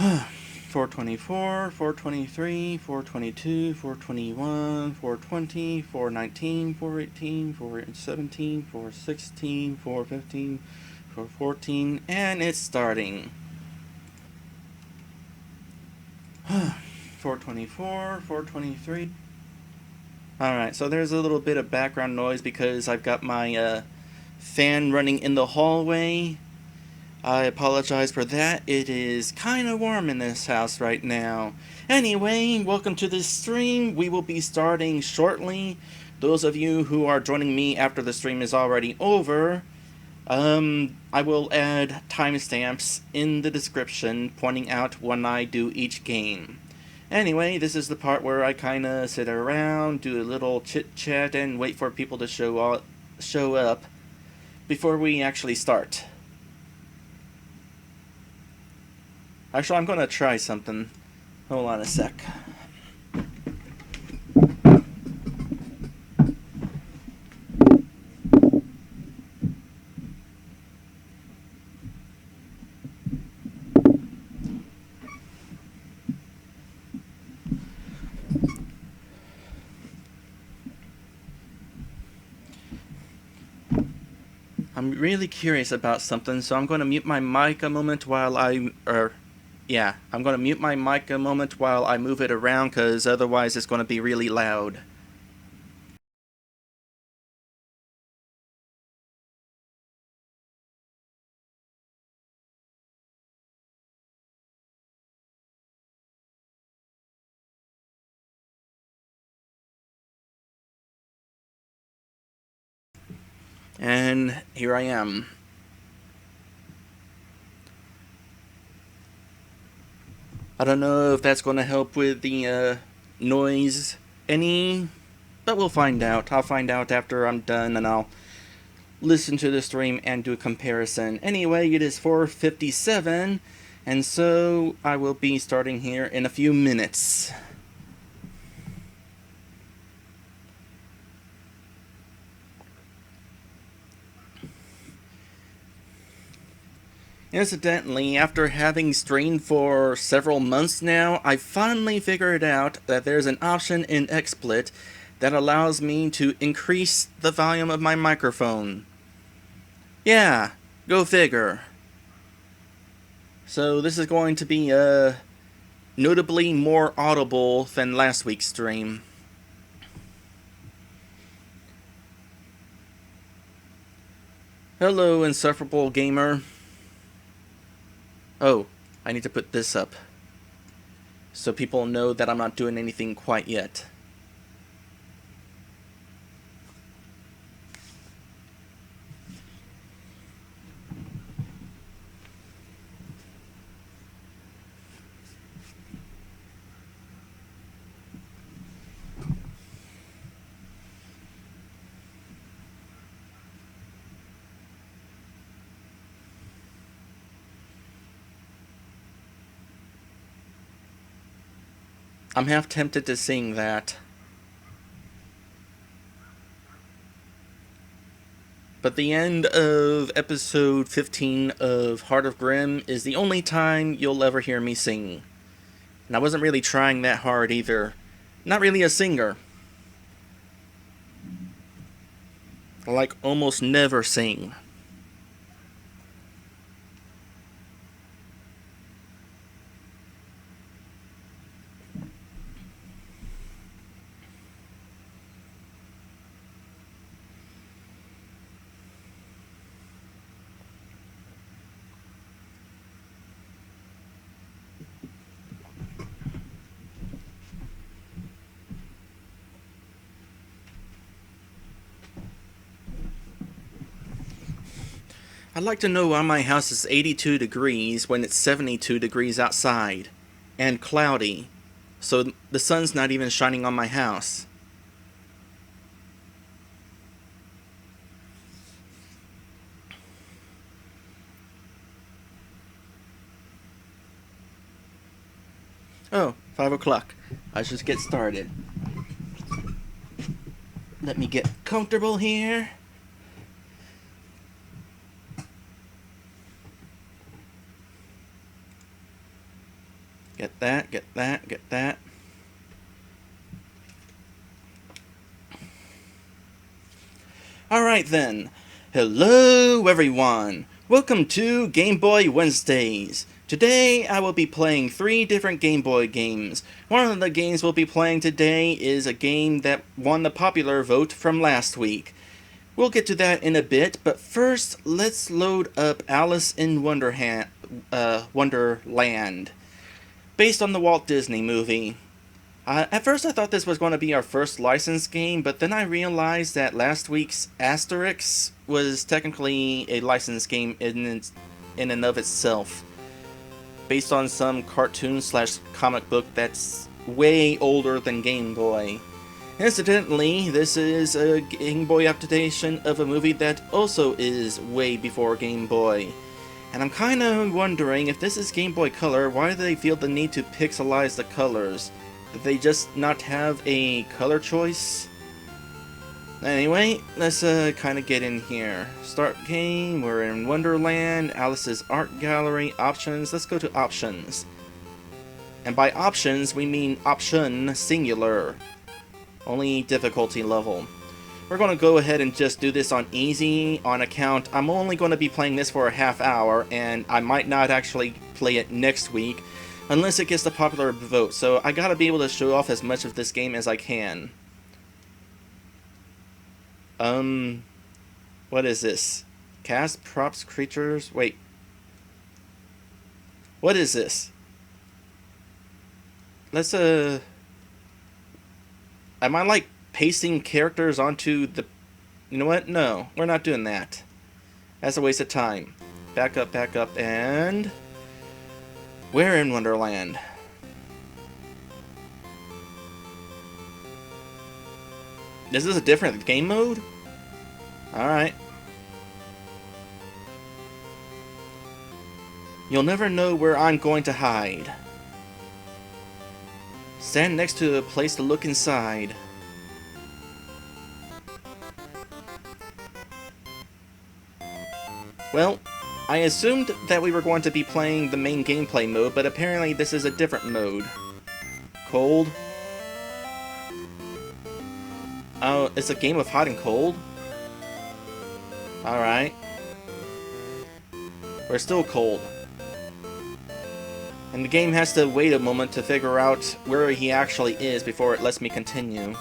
424, 423, 422, 421, 420, 419, 418, 417, 416, 415, 414, and it's starting. 424, 423. Alright, so there's a little bit of background noise because I've got my fan running in the hallway. I apologize for that. It is kind of warm in this house right now. Anyway, welcome to this stream. We will be starting shortly. Those of you who are joining me after the stream is already over, I will add timestamps in the description pointing out when I do each game. Anyway, this is the part where I kind of sit around, do a little chit-chat, and wait for people to show up before we actually start. Actually, I'm going to try something. Hold on a sec. I'm really curious about something, so I'm going to mute my mic a moment while I'm going to mute my mic a moment while I move it around, because otherwise it's going to be really loud. And here I am. I don't know if that's going to help with the noise any, but we'll find out. I'll find out after I'm done, and I'll listen to the stream and do a comparison. Anyway, it is 4:57, and so I will be starting here in a few minutes. Incidentally, after having streamed for several months now, I finally figured out that there's an option in XSplit that allows me to increase the volume of my microphone. Yeah, go figure. So this is going to be notably more audible than last week's stream. Hello, insufferable gamer. Oh, I need to put this up so people know that I'm not doing anything quite yet. I'm half tempted to sing that. But the end of episode 15 of Heart of Grimm is the only time you'll ever hear me sing. And I wasn't really trying that hard either. Not really a singer. I like almost never sing. I'd like to know why my house is 82 degrees when it's 72 degrees outside. And cloudy. So the sun's not even shining on my house. Oh, 5 o'clock. I should get started. Let me get comfortable here. Get that, get that, get that. Alright then. Hello everyone! Welcome to Game Boy Wednesdays. Today I will be playing 3 different Game Boy games. One of the games we'll be playing today is a game that won the popular vote from last week. We'll get to that in a bit, but first let's load up Alice in Wonderland, based on the Walt Disney movie. At first I thought this was going to be our first licensed game, but then I realized that last week's Asterix was technically a licensed game in and of itself, based on some cartoon/comic book that's way older than Game Boy. Incidentally, this is a Game Boy adaptation of a movie that also is way before Game Boy. And I'm kinda wondering, if this is Game Boy Color, why do they feel the need to pixelize the colors? Did they just not have a color choice? Anyway, let's kinda get in here. Start game, we're in Wonderland, Alice's art gallery, options, let's go to options. And by options, we mean option singular. Only difficulty level. We're going to go ahead and just do this on easy, on account I'm only going to be playing this for a half hour, and I might not actually play it next week, unless it gets the popular vote, so I gotta be able to show off as much of this game as I can. What is this? Cast, props, creatures, wait. What is this? Let's, am I, like, pasting characters onto the... You know what? No, we're not doing that. That's a waste of time. Back up, and... We're in Wonderland. This is a different game mode? Alright. You'll never know where I'm going to hide. Stand next to a place to look inside. Well, I assumed that we were going to be playing the main gameplay mode, but apparently this is a different mode. Cold. Oh, it's a game of hot and cold? Alright. We're still cold. And the game has to wait a moment to figure out where he actually is before it lets me continue.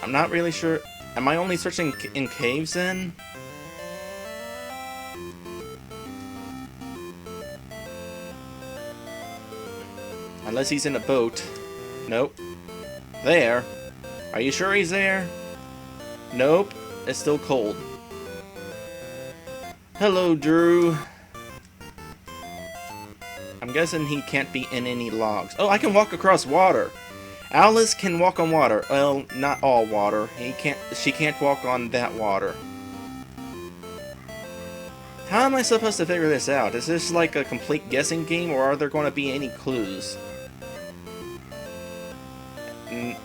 I'm not really sure. Am I only searching in caves then? Unless he's in a boat. Nope. There. Are you sure he's there? Nope. It's still cold. Hello, Drew. I'm guessing he can't be in any logs. Oh, I can walk across water. Alice can walk on water. Well, not all water. She can't walk on that water. How am I supposed to figure this out? Is this like a complete guessing game, or are there going to be any clues?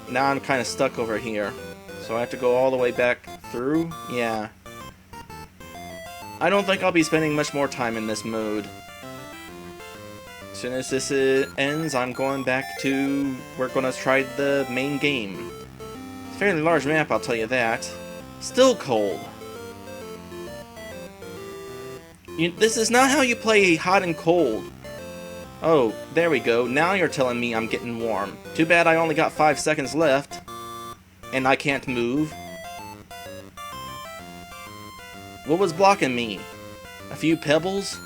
Now I'm kind of stuck over here. So I have to go all the way back through? Yeah. I don't think I'll be spending much more time in this mode. As soon as this ends, I'm going back to... We're going to try the main game. It's a fairly large map, I'll tell you that. Still cold. This is not how you play hot and cold. Oh, there we go. Now you're telling me I'm getting warm. Too bad I only got 5 seconds left. And I can't move. What was blocking me? A few pebbles?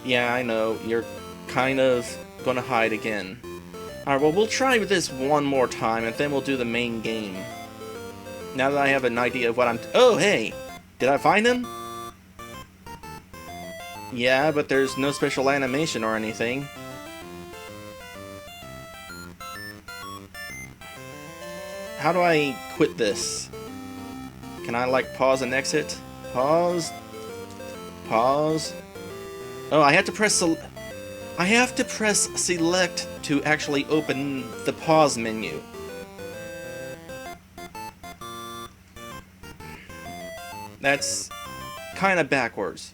Yeah, I know. You're kind of gonna hide again. Alright, well, we'll try this one more time, and then we'll do the main game. Now that I have an idea of what I'm... Oh, hey! Did I find him? Yeah, but there's no special animation or anything. How do I quit this? Can I, like, pause and exit? Pause. Pause. Oh, I have to press select to actually open the pause menu. That's kind of backwards.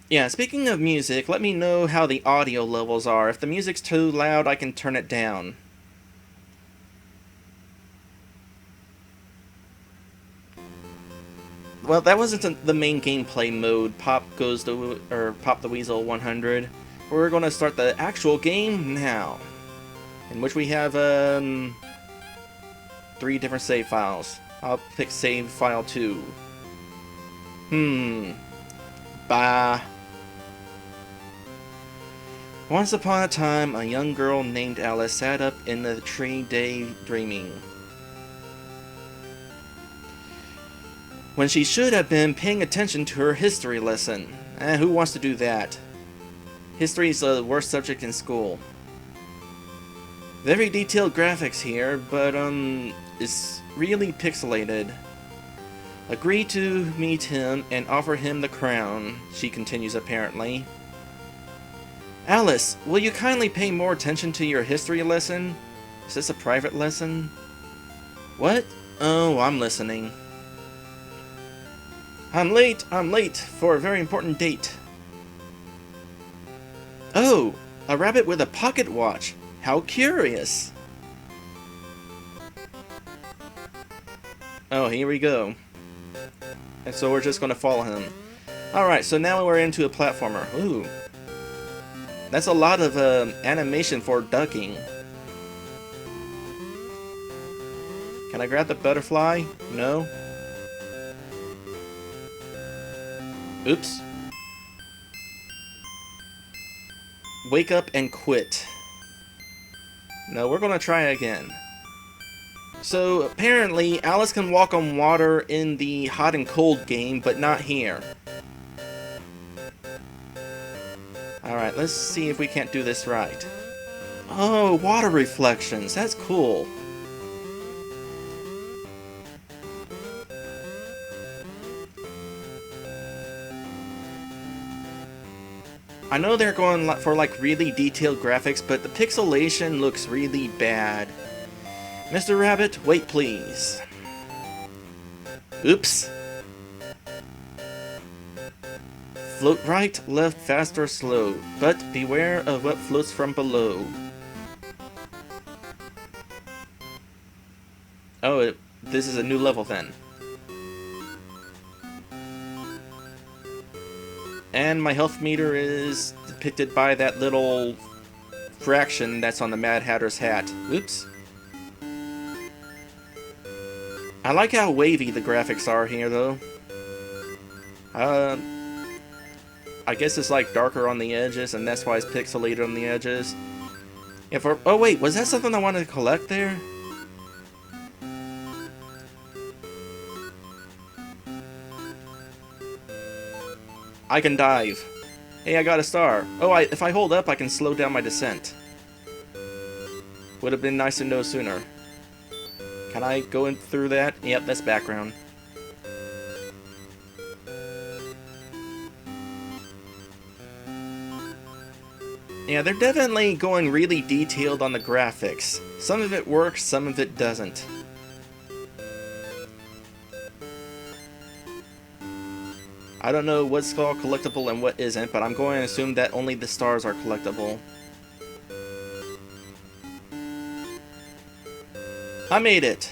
Yeah, speaking of music, let me know how the audio levels are. If the music's too loud, I can turn it down. Well, that wasn't the main gameplay mode, Pop the Weasel 100. We're going to start the actual game now, in which we have 3 different save files. I'll pick save file 2. Bah. Once upon a time, a young girl named Alice sat up in the tree daydreaming, when she should have been paying attention to her history lesson. Who wants to do that? History is the worst subject in school. Very detailed graphics here, but it's really pixelated. Agree to meet him and offer him the crown, she continues apparently. Alice, will you kindly pay more attention to your history lesson? Is this a private lesson? What? Oh, I'm listening. I'm late for a very important date. Oh, a rabbit with a pocket watch. How curious. Oh, here we go. And so we're just going to follow him. Alright, so now we're into a platformer. Ooh. That's a lot of animation for ducking. Can I grab the butterfly? No. Oops. Wake up and quit. No, we're gonna try again. So, apparently, Alice can walk on water in the hot and cold game, but not here. Alright, let's see if we can't do this right. Oh, water reflections. That's cool. I know they're going for like really detailed graphics, but the pixelation looks really bad. Mr. Rabbit, wait please. Oops. Float right, left, fast or slow, but beware of what floats from below. Oh, this is a new level then. And my health meter is depicted by that little fraction that's on the Mad Hatter's hat. Oops. I like how wavy the graphics are here, though. I guess it's like darker on the edges, and that's why it's pixelated on the edges. Oh wait, was that something I wanted to collect there? I can dive. Hey, I got a star. Oh, if I hold up, I can slow down my descent. Would have been nice to know sooner. Can I go in through that? Yep, that's background. Yeah, they're definitely going really detailed on the graphics. Some of it works, some of it doesn't. I don't know what's called collectible and what isn't, but I'm going to assume that only the stars are collectible. I made it!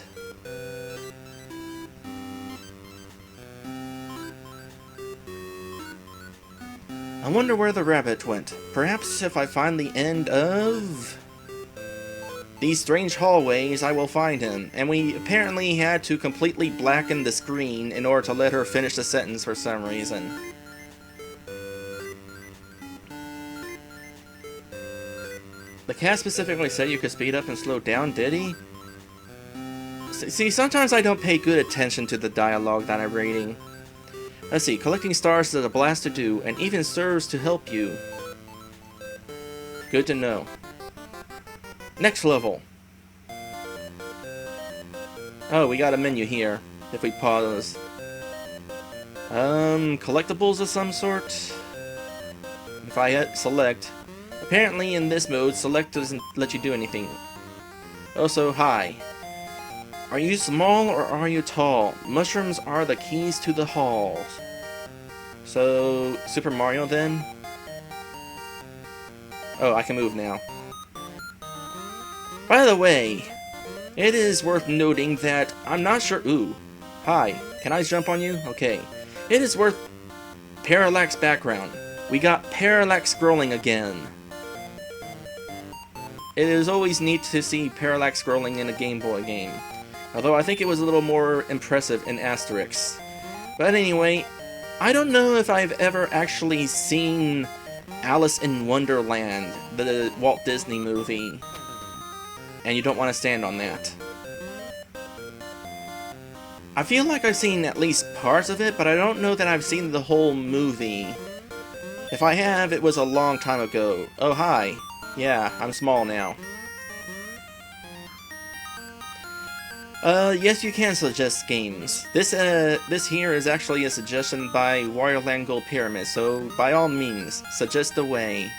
I wonder where the rabbit went. Perhaps if I find the end of these strange hallways, I will find him. And we apparently had to completely blacken the screen in order to let her finish the sentence for some reason. The cat specifically said you could speed up and slow down, did he? See, sometimes I don't pay good attention to the dialogue that I'm reading. Let's see, collecting stars is a blast to do, and even serves to help you. Good to know. Next level. Oh, we got a menu here, if we pause. Collectibles of some sort? If I hit select. Apparently in this mode, select doesn't let you do anything. Also, hi. Are you small or are you tall? Mushrooms are the keys to the halls. So, Super Mario then? Oh, I can move now. By the way, it is worth noting that I'm not sure... Ooh. Hi. Can I jump on you? Okay. It is worth... Parallax background. We got parallax scrolling again. It is always neat to see parallax scrolling in a Game Boy game. Although I think it was a little more impressive in Asterix. But anyway, I don't know if I've ever actually seen Alice in Wonderland, the Walt Disney movie. And you don't want to stand on that. I feel like I've seen at least parts of it, but I don't know that I've seen the whole movie. If I have, it was a long time ago. Oh, hi. Yeah, I'm small now. Yes, you can suggest games. This here is actually a suggestion by Wonderland Gold Pyramid, so by all means, suggest away.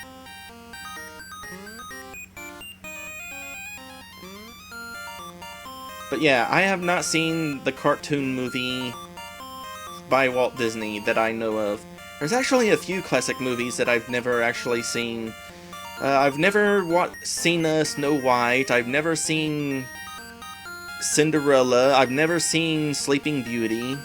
But yeah, I have not seen the cartoon movie by Walt Disney that I know of. There's actually a few classic movies that I've never actually seen. I've never seen Snow White, I've never seen Cinderella, I've never seen Sleeping Beauty.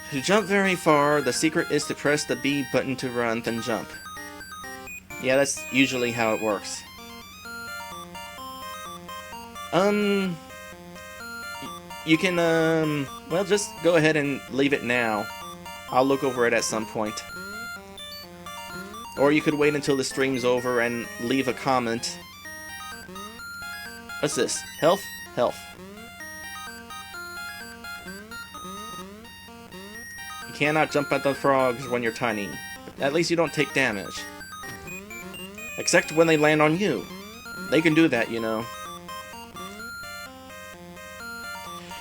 To jump very far, the secret is to press the B button to run, then jump. Yeah, that's usually how it works. You can, well, just go ahead and leave it now. I'll look over it at some point. Or you could wait until the stream's over and leave a comment. What's this? Health? Health. You cannot jump at the frogs when you're tiny. At least you don't take damage. Except when they land on you. They can do that, you know.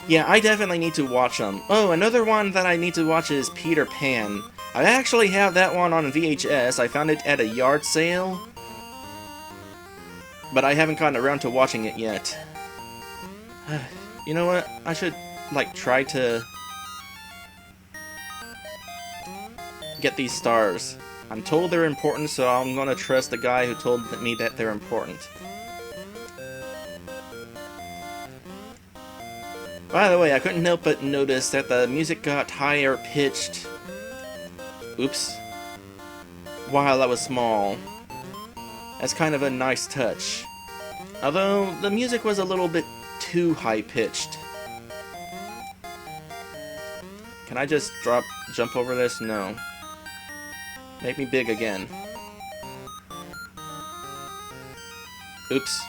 Yeah, I definitely need to watch them. Oh, another one that I need to watch is Peter Pan. I actually have that one on VHS. I found it at a yard sale. But I haven't gotten around to watching it yet. You know what? I should, like, try to get these stars. I'm told they're important, so I'm gonna trust the guy who told me that they're important. By the way, I couldn't help but notice that the music got higher pitched. Oops. While I was small. That's kind of a nice touch. Although, the music was a little bit too high-pitched. Can I just jump over this? No. Make me big again. Oops.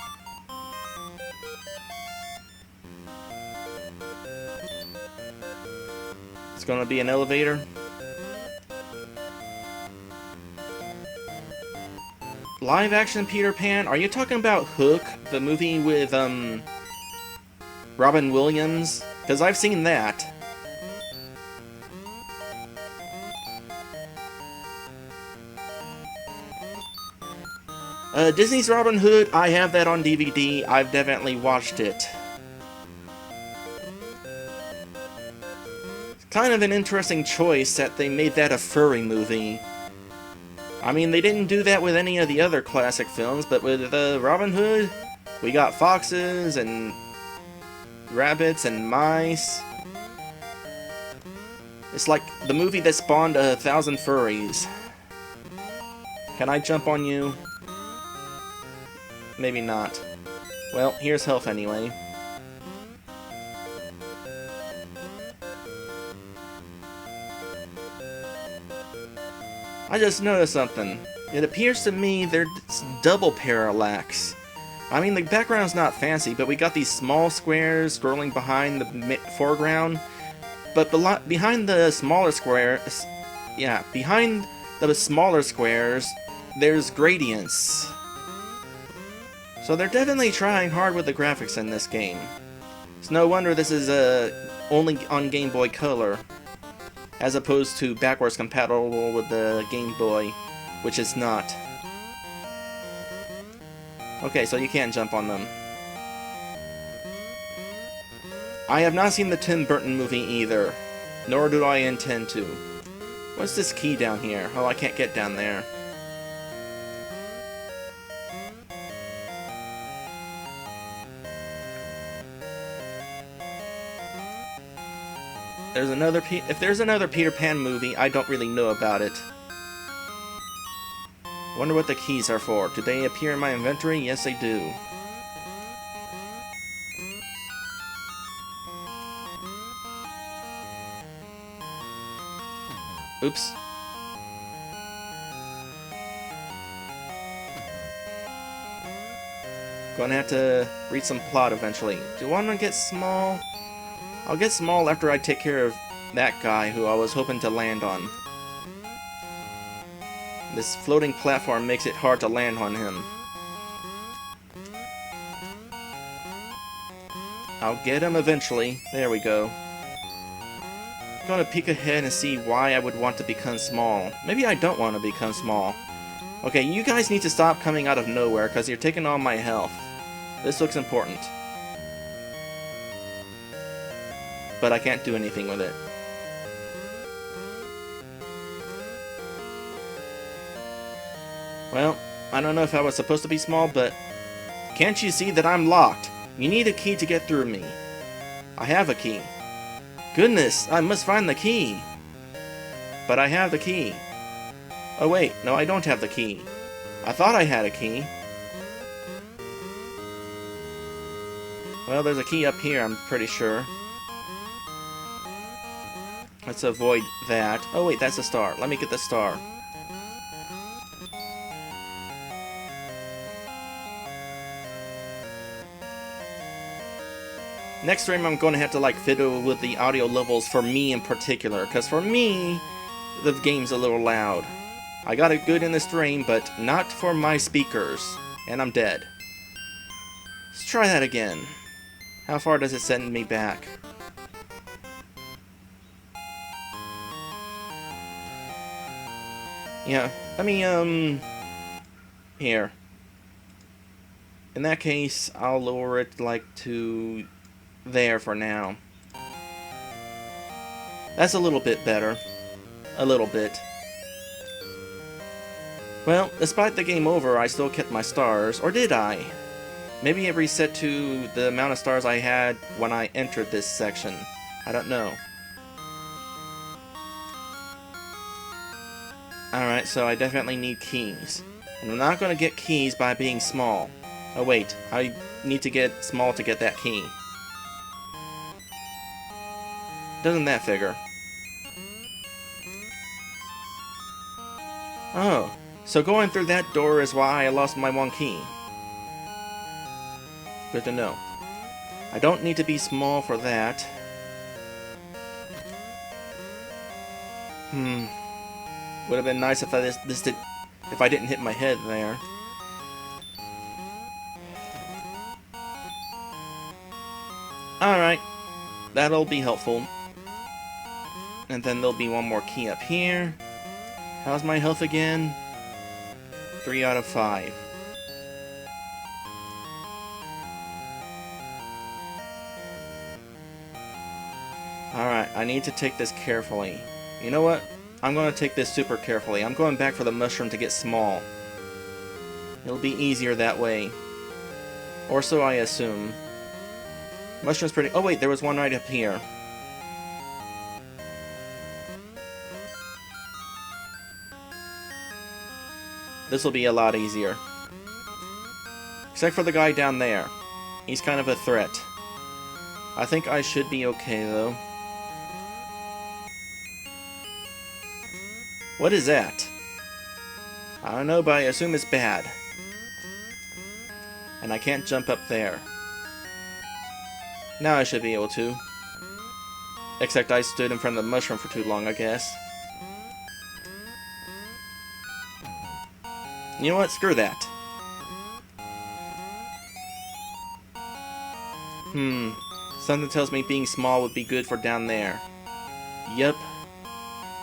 It's gonna be an elevator. Live action Peter Pan? Are you talking about Hook, the movie with, Robin Williams? Because I've seen that. Disney's Robin Hood, I have that on DVD. I've definitely watched it. It's kind of an interesting choice that they made that a furry movie. I mean, they didn't do that with any of the other classic films, but with Robin Hood, we got foxes and rabbits and mice. It's like the movie that spawned 1,000 furries. Can I jump on you? Maybe not. Well, here's health anyway. I just noticed something. It appears to me there's double parallax. I mean, the background's not fancy, but we got these small squares scrolling behind the foreground. But behind the smaller squares, yeah, behind the smaller squares, there's gradients. So they're definitely trying hard with the graphics in this game. It's no wonder this is only on Game Boy Color, as opposed to backwards compatible with the Game Boy, which it's not. Okay, so you can't jump on them. I have not seen the Tim Burton movie either, nor do I intend to. What's this key down here? Oh, I can't get down there. If there's another Peter Pan movie, I don't really know about it. Wonder what the keys are for. Do they appear in my inventory? Yes, they do. Oops. Gonna have to read some plot eventually. Do I want to get small? I'll get small after I take care of that guy who I was hoping to land on. This floating platform makes it hard to land on him. I'll get him eventually. There we go. Gonna peek ahead and see why I would want to become small. Maybe I don't want to become small. Okay, you guys need to stop coming out of nowhere because you're taking all my health. This looks important. But I can't do anything with it. Well, I don't know if I was supposed to be small, but can't you see that I'm locked? You need a key to get through me. I have a key. Goodness, I must find the key. But I have the key. Oh wait, no, I don't have the key. I thought I had a key. Well, there's a key up here, I'm pretty sure. Let's avoid that. Oh wait, that's a star. Let me get the star. Next stream I'm going to have to like fiddle with the audio levels for me in particular, because for me, the game's a little loud. I got it good in the stream, but not for my speakers. And I'm dead. Let's try that again. How far does it send me back? Yeah, let me, here. In that case, I'll lower it, like, to there for now. That's a little bit better. A little bit. Well, despite the game over, I still kept my stars. Or did I? Maybe it reset to the amount of stars I had when I entered this section. I don't know. Alright, so I definitely need keys. And I'm not going to get keys by being small. Oh wait, I need to get small to get that key. Doesn't that figure? Oh, so going through that door is why I lost my one key. Good to know. I don't need to be small for that. Would have been nice if if I didn't hit my head there. Alright, that'll be helpful. And then there'll be one more key up here. How's my health again? 3 out of 5. Alright, I need to take this carefully. You know what? I'm going to take this super carefully. I'm going back for the mushroom to get small. It'll be easier that way. Or so I assume. Mushroom's pretty... Oh wait, there was one right up here. This will be a lot easier. Except for the guy down there. He's kind of a threat. I think I should be okay, though. What is that? I don't know, but I assume it's bad. And I can't jump up there. Now I should be able to. Except I stood in front of the mushroom for too long, I guess. You know what? Screw that. Something tells me being small would be good for down there. Yep.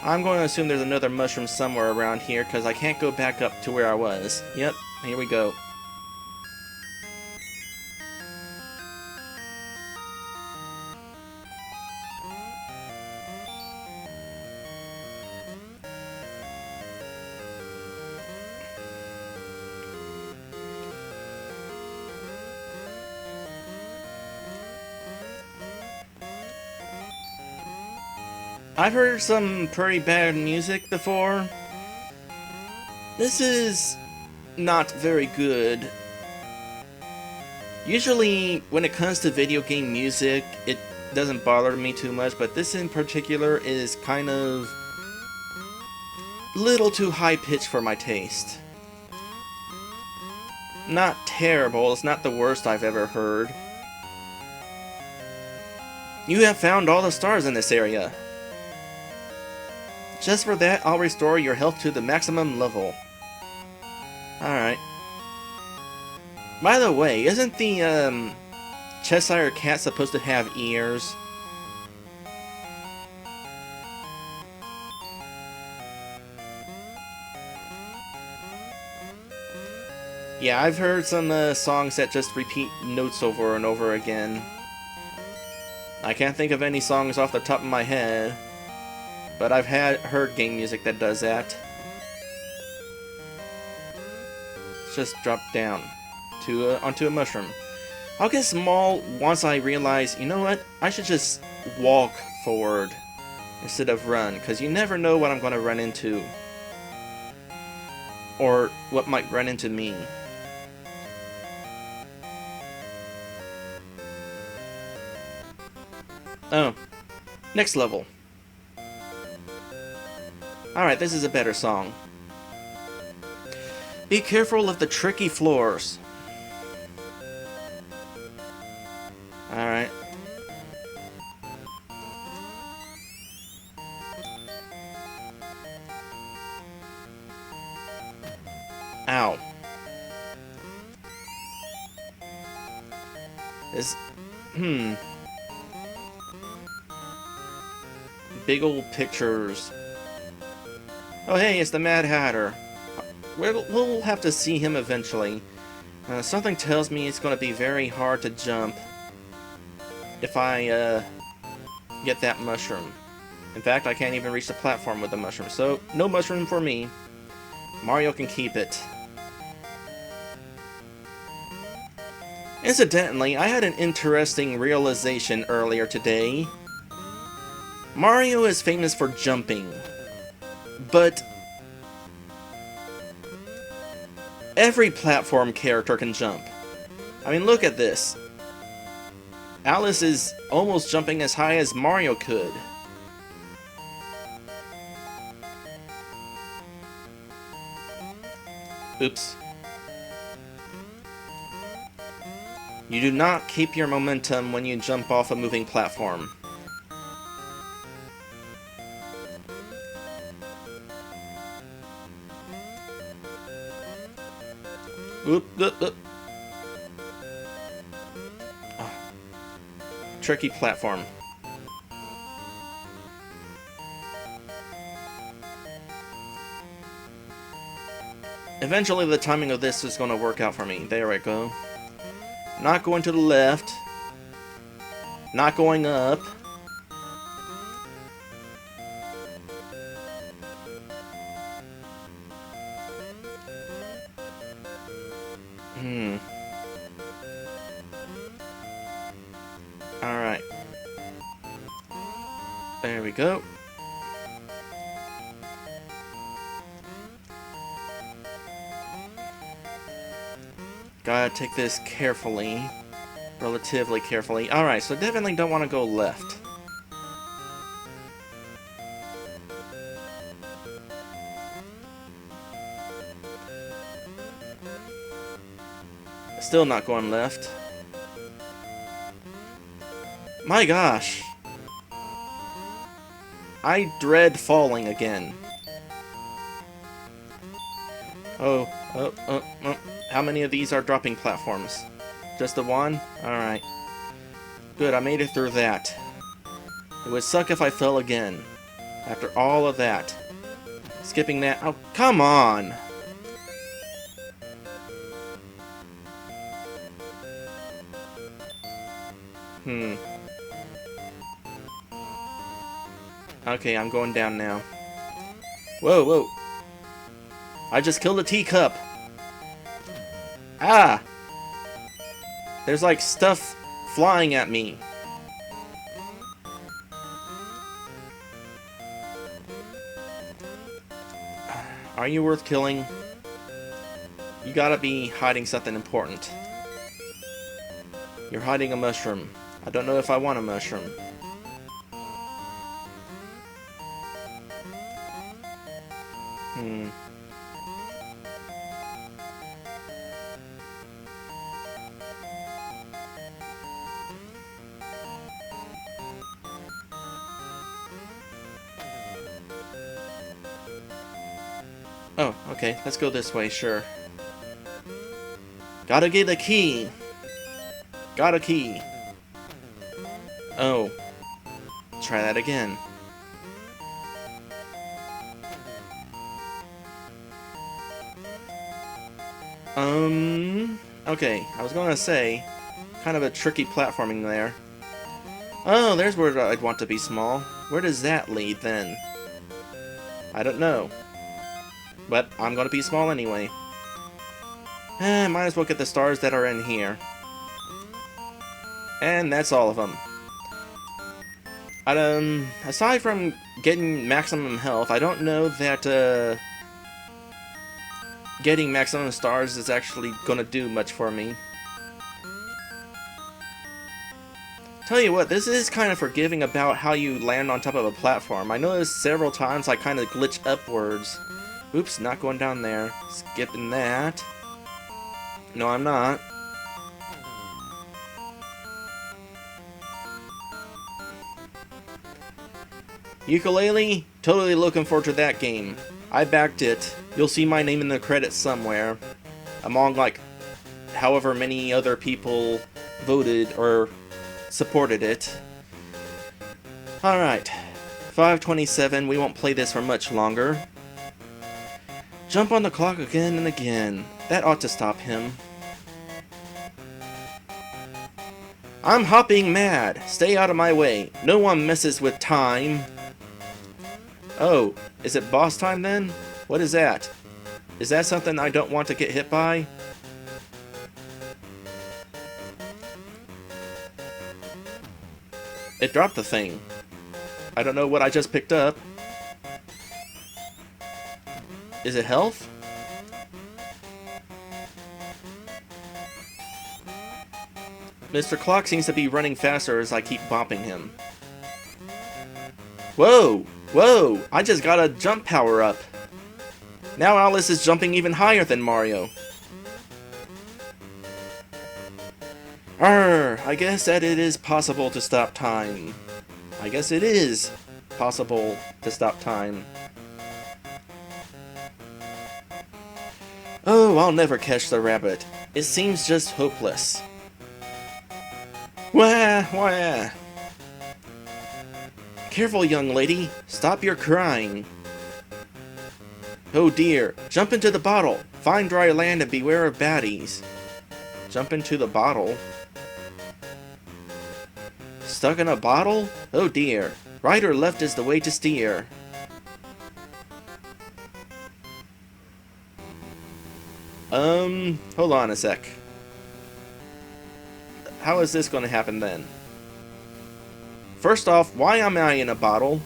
I'm going to assume there's another mushroom somewhere around here, because I can't go back up to where I was. Yep, here we go. I've heard some pretty bad music before. This is not very good. Usually, when it comes to video game music, it doesn't bother me too much, but this in particular is kind of little too high-pitched for my taste. Not terrible, it's not the worst I've ever heard. You have found all the stars in this area. Just for that, I'll restore your health to the maximum level. Alright. By the way, isn't the Cheshire Cat supposed to have ears? Yeah, I've heard some songs that just repeat notes over and over again. I can't think of any songs off the top of my head, but I've heard game music that does that. Let's just drop down onto a mushroom. I'll get small once I realize, you know what, I should just walk forward instead of run, because you never know what I'm going to run into. Or what might run into me. Oh, next level. Alright, this is a better song. Be careful of the tricky floors. Alright. Ow. Big old pictures. Oh hey, it's the Mad Hatter. We'll have to see him eventually. Something tells me it's going to be very hard to jump if I get that mushroom. In fact, I can't even reach the platform with the mushroom, so no mushroom for me. Mario can keep it. Incidentally, I had an interesting realization earlier today. Mario is famous for jumping, but every platform character can jump. I mean, look at this. Alice is almost jumping as high as Mario could. Oops. You do not keep your momentum when you jump off a moving platform. Oop, oop, oop. Oh. Tricky platform. Eventually the timing of this is going to work out for me. There we go. Not going to the left. Not going up. Alright. There we go. Gotta take this carefully. Relatively carefully. Alright, so definitely don't want to go left. Still not going left. My gosh. I dread falling again. Oh. How many of these are dropping platforms? Just the one? Alright. Good, I made it through that. It would suck if I fell again. After all of that. Skipping that. Oh, come on! Okay, I'm going down now. Whoa, whoa. I just killed a teacup. Ah! There's like stuff flying at me. Are you worth killing? You gotta be hiding something important. You're hiding a mushroom. I don't know if I want a mushroom. Oh, okay. Let's go this way, sure. Gotta get a key! Got a key! Oh. Try that again. Okay. I was gonna say, kind of a tricky platforming there. Oh, there's where I'd want to be small. Where does that lead, then? I don't know. But I'm gonna be small anyway. Might as well get the stars that are in here. And that's all of them. Aside from getting maximum health, I don't know that, getting maximum stars is actually gonna do much for me. Tell you what, this is kind of forgiving about how you land on top of a platform. I noticed several times I kind of glitch upwards. Oops, not going down there. Skipping that. No, I'm not. Ukulele? Totally looking forward to that game. I backed it. You'll see my name in the credits somewhere. Among, like, however many other people voted or supported it. Alright. 5:27. We won't play this for much longer. Jump on the clock again and again. That ought to stop him. I'm hopping mad. Stay out of my way. No one messes with time. Oh, is it boss time then? What is that? Is that something I don't want to get hit by? It dropped the thing. I don't know what I just picked up. Is it health? Mr. Clock seems to be running faster as I keep bopping him. Whoa! Whoa! I just got a jump power up! Now Alice is jumping even higher than Mario. Arr! I guess that it is possible to stop time. I guess it is possible to stop time. Oh, I'll never catch the rabbit. It seems just hopeless. Wah! Wah! Careful, young lady. Stop your crying. Oh dear. Jump into the bottle. Find dry land and beware of baddies. Jump into the bottle? Stuck in a bottle? Oh dear. Right or left is the way to steer. Hold on a sec. How is this going to happen then? First off, why am I in a bottle?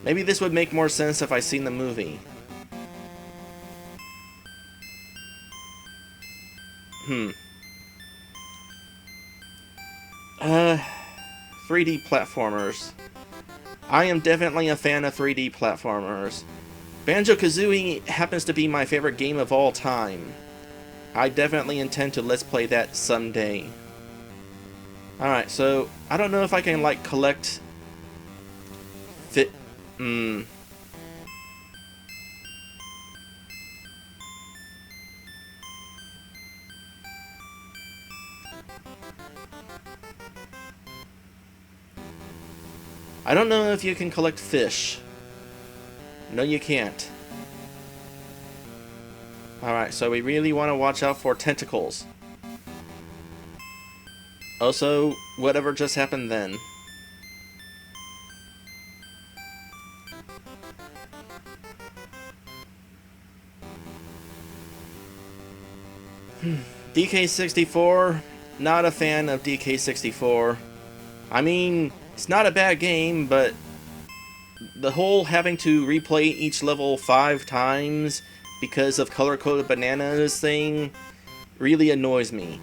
Maybe this would make more sense if I seen the movie. 3D platformers. I am definitely a fan of 3D platformers. Banjo-Kazooie happens to be my favorite game of all time. I definitely intend to let's play that someday. Alright, so I don't know if I can like collect I don't know if you can collect fish. No, you can't. Alright, so we really want to watch out for tentacles. Also, whatever just happened then. DK64, not a fan of DK64. I mean, it's not a bad game, but The whole having to replay each level 5 times because of color-coded bananas thing really annoys me.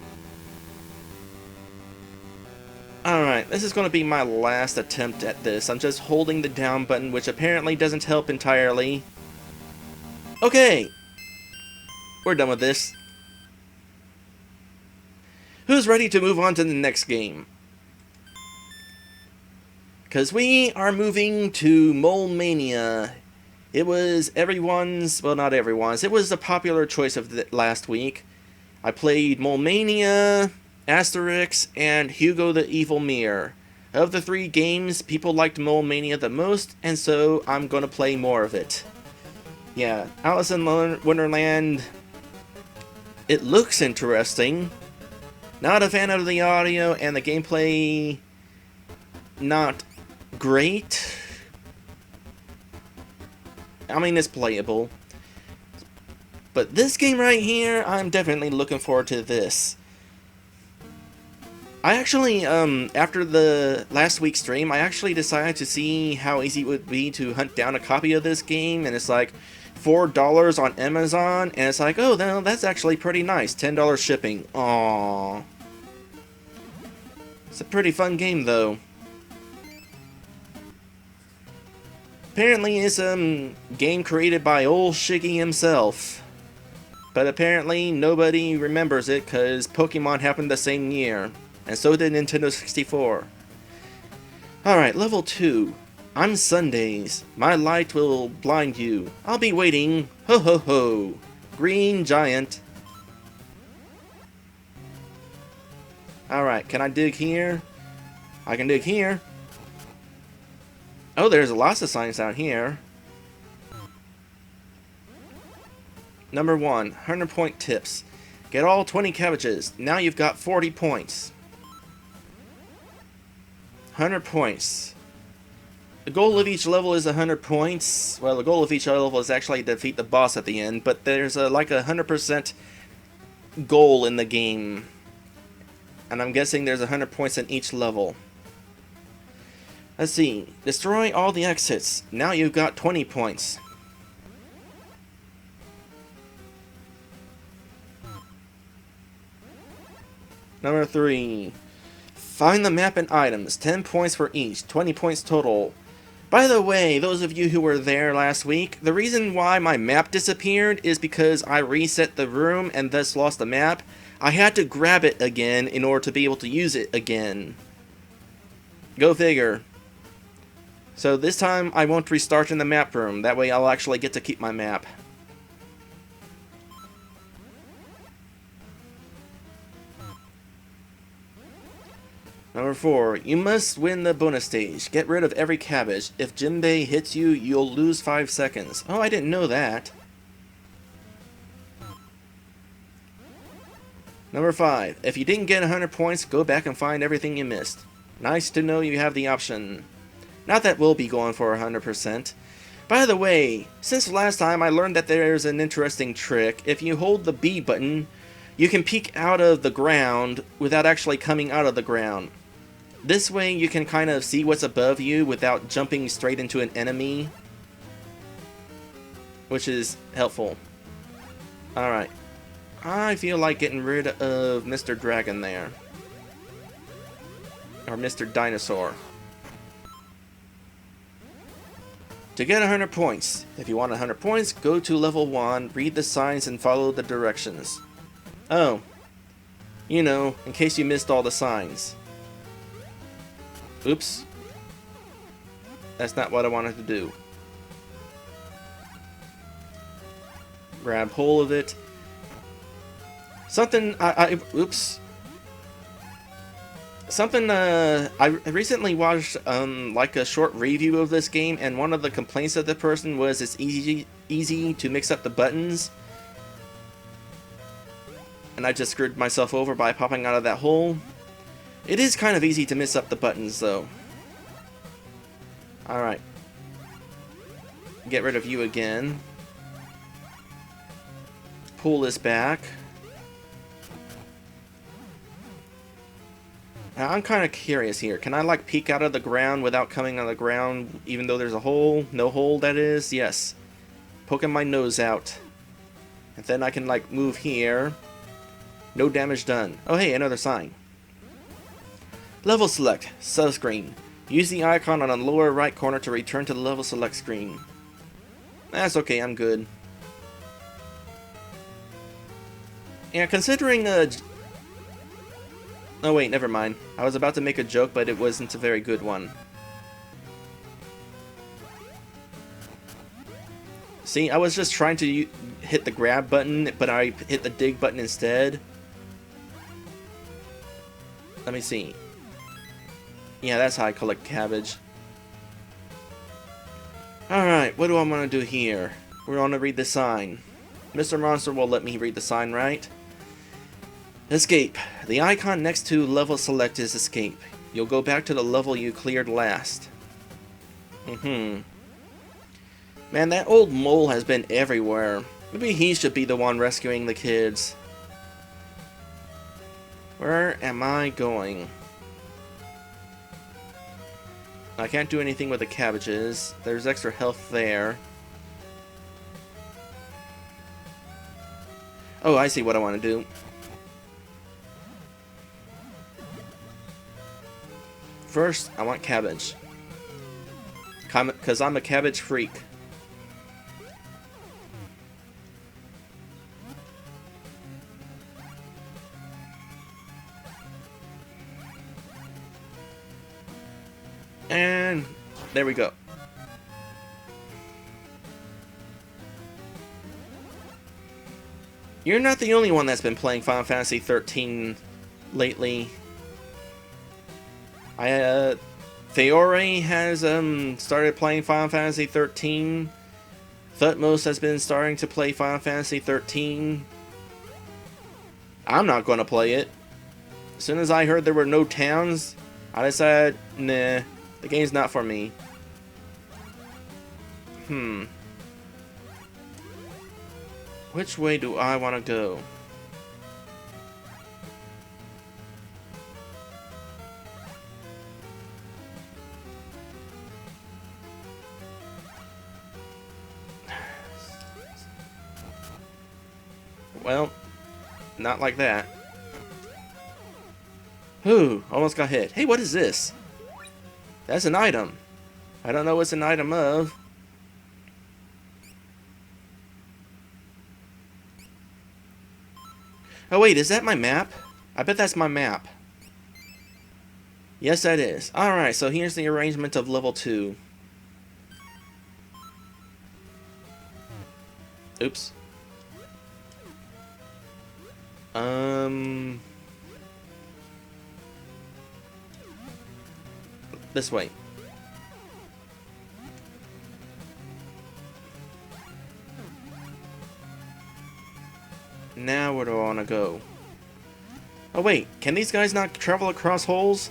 Alright, this is going to be my last attempt at this. I'm just holding the down button, which apparently doesn't help entirely. Okay! We're done with this. Who's ready to move on to the next game? Because we are moving to Mania. It was everyone's, well, not everyone's, it was the popular choice of the last week. I played Mania, Asterix, and Hugo the Evil Mirror. Of the 3 games, people liked Mania the most, and so I'm going to play more of it. Yeah, Alice in Wonderland, it looks interesting. Not a fan of the audio, and the gameplay, not great. I mean, it's playable. But this game right here, I'm definitely looking forward to this. I actually, after the last week's stream, I actually decided to see how easy it would be to hunt down a copy of this game, and it's like $4 on Amazon, and it's like, oh, that's actually pretty nice. $10 shipping. Aww. It's a pretty fun game, though. Apparently it's a game created by old Shiggy himself. But apparently nobody remembers it because Pokemon happened the same year. And so did Nintendo 64. Alright, level 2. On Sundays, my light will blind you. I'll be waiting. Ho ho ho. Green Giant. Alright, can I dig here? I can dig here. Oh, there's lots of signs out here. Number 1, 100-point tips. Get all 20 cabbages. Now you've got 40 points. 100 points. The goal of each level is 100 points. Well, the goal of each level is actually to defeat the boss at the end, but there's like a 100% goal in the game. And I'm guessing there's 100 points in each level. Let's see. Destroy all the exits. Now you've got 20 points. Number 3. Find the map and items. 10 points for each. 20 points total. By the way, those of you who were there last week, the reason why my map disappeared is because I reset the room and thus lost the map. I had to grab it again in order to be able to use it again. Go figure. So this time I won't restart in the map room. That way I'll actually get to keep my map. Number 4. You must win the bonus stage. Get rid of every cabbage. If Jinbei hits you, you'll lose 5 seconds. Oh, I didn't know that. Number 5. If you didn't get 100 points, go back and find everything you missed. Nice to know you have the option. Not that we'll be going for 100%. By the way, since last time I learned that there's an interesting trick. If you hold the B button, you can peek out of the ground without actually coming out of the ground. This way you can kind of see what's above you without jumping straight into an enemy, which is helpful. Alright. I feel like getting rid of Mr. Dragon there. Or Mr. Dinosaur. To get 100 points. If you want 100 points, go to level 1, read the signs, and follow the directions. Oh. You know, in case you missed all the signs. Oops. That's not what I wanted to do. Grab hold of it. Something oops. Something I recently watched like a short review of this game, and one of the complaints of the person was it's easy to mix up the buttons. And I just screwed myself over by popping out of that hole. It is kind of easy to mix up the buttons though. Alright. Get rid of you again. Pull this back. I'm kind of curious here. Can I, like, peek out of the ground without coming on the ground, even though there's a hole? No hole, that is? Yes. Poking my nose out. And then I can, like, move here. No damage done. Oh, hey, another sign. Level select. Subscreen. Use the icon on the lower right corner to return to the level select screen. That's okay, I'm good. Yeah, considering oh wait, never mind. I was about to make a joke, but it wasn't a very good one. See, I was just trying to hit the grab button, but I hit the dig button instead. Let me see. Yeah, that's how I collect cabbage. Alright, what do I want to do here? We're going to read the sign. Mr. Monster will let me read the sign, right? Escape. The icon next to level select is escape. You'll go back to the level you cleared last. Man, that old mole has been everywhere. Maybe he should be the one rescuing the kids. Where am I going? I can't do anything with the cabbages. There's extra health there. Oh, I see what I want to do. First, I want cabbage. Because I'm a cabbage freak. And there we go. You're not the only one that's been playing Final Fantasy 13 lately. Theore has started playing Final Fantasy 13. Thutmose has been starting to play Final Fantasy 13. I'm not going to play it. As soon as I heard there were no towns, I decided, nah, the game's not for me. Which way do I want to go? Well, not like that. Whew, almost got hit. Hey, what is this? That's an item. I don't know what's an item of. Oh wait, is that my map? I bet that's my map. Yes, that is. Alright, so here's the arrangement of level 2. Oops. This way. Now where do I want to go? Oh wait, can these guys not travel across holes?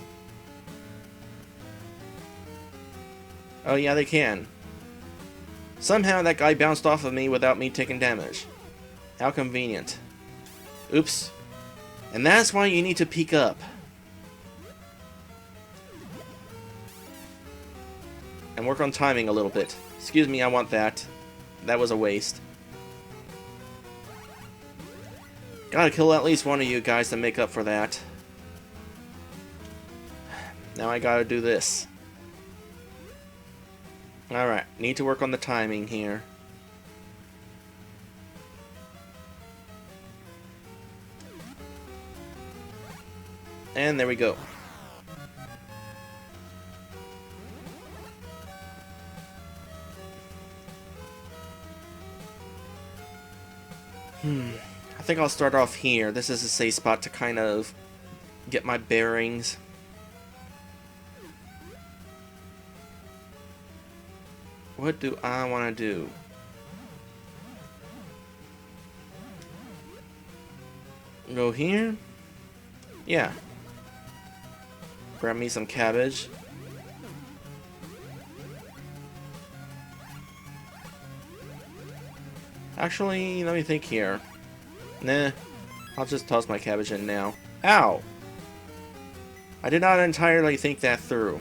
Oh yeah, they can. Somehow that guy bounced off of me without me taking damage. How convenient. Oops. And that's why you need to peek up. And work on timing a little bit. Excuse me, I want that. That was a waste. Gotta kill at least one of you guys to make up for that. Now I gotta do this. Alright, need to work on the timing here. And there we go. I think I'll start off here. This is a safe spot to kind of get my bearings. What do I want to do? Go here? Yeah. Grab me some cabbage. Actually, let me think here. Nah, I'll just toss my cabbage in now. Ow! I did not entirely think that through.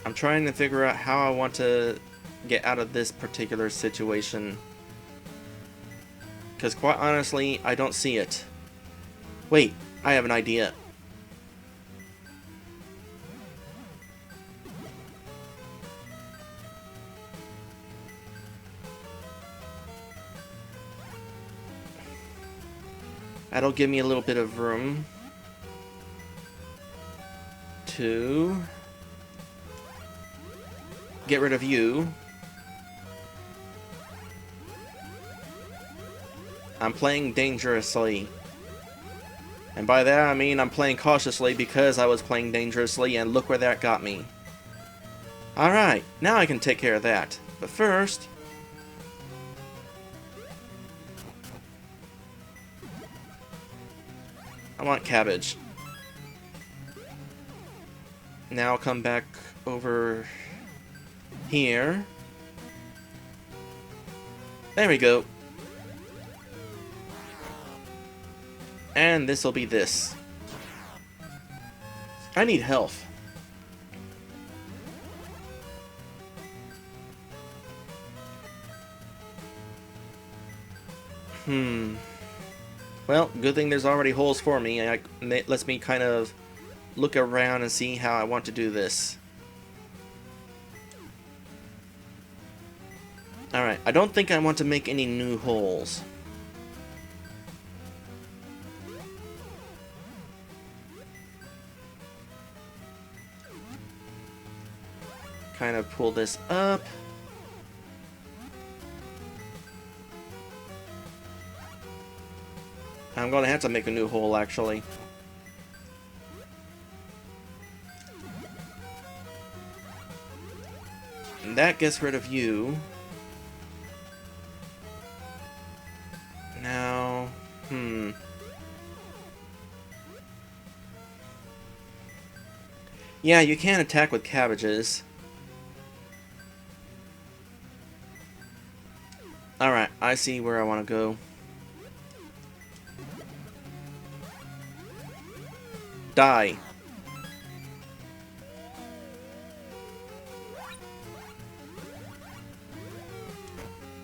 I'm trying to figure out how I want to get out of this particular situation. Because quite honestly, I don't see it. Wait, I have an idea. That'll give me a little bit of room to get rid of you. I'm playing dangerously. And by that I mean I'm playing cautiously because I was playing dangerously, and look where that got me. Alright, now I can take care of that. But first... I want cabbage. Now I'll come back over here. There we go. And this'll be this. I need health. Well, good thing there's already holes for me. It lets me kind of look around and see how I want to do this. Alright, I don't think I want to make any new holes. Kind of pull this up. I'm gonna have to make a new hole, actually. And that gets rid of you. Now, yeah, you can attack with cabbages. Alright, I see where I want to go. Die.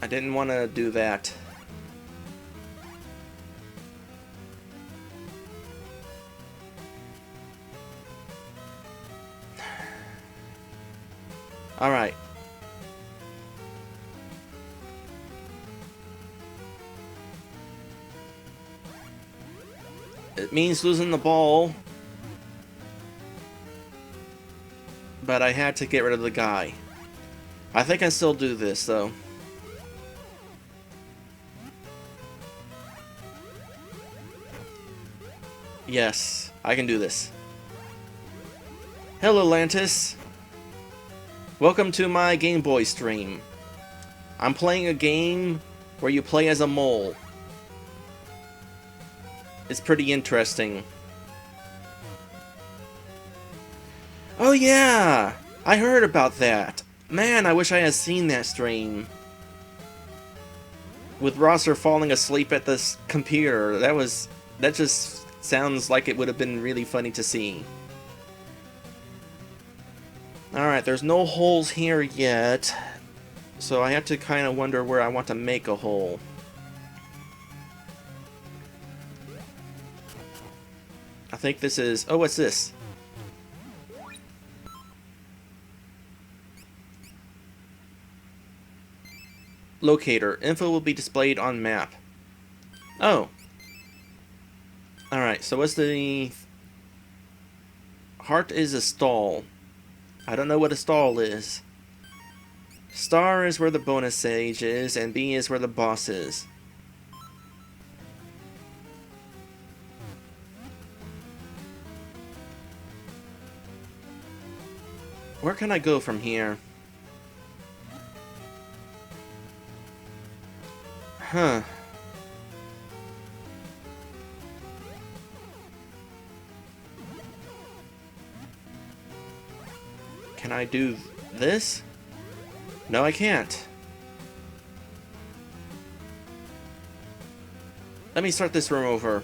I didn't want to do that. Alright. It means losing the ball. But I had to get rid of the guy. I think I still do this, though. Yes, I can do this. Hello, Lantis. Welcome to my Game Boy stream. I'm playing a game where you play as a mole. It's pretty interesting. Oh yeah! I heard about that. Man, I wish I had seen that stream. With Rosser falling asleep at this computer. That just sounds like it would have been really funny to see. Alright, there's no holes here yet. So I have to kind of wonder where I want to make a hole. I think this is... Oh, what's this? Locator. Info will be displayed on map. Oh. Alright, so what's the... Heart is a stall. I don't know what a stall is. Star is where the bonus stage is, and B is where the boss is. Where can I go from here? Huh. Can I do this? No, I can't. Let me start this room over.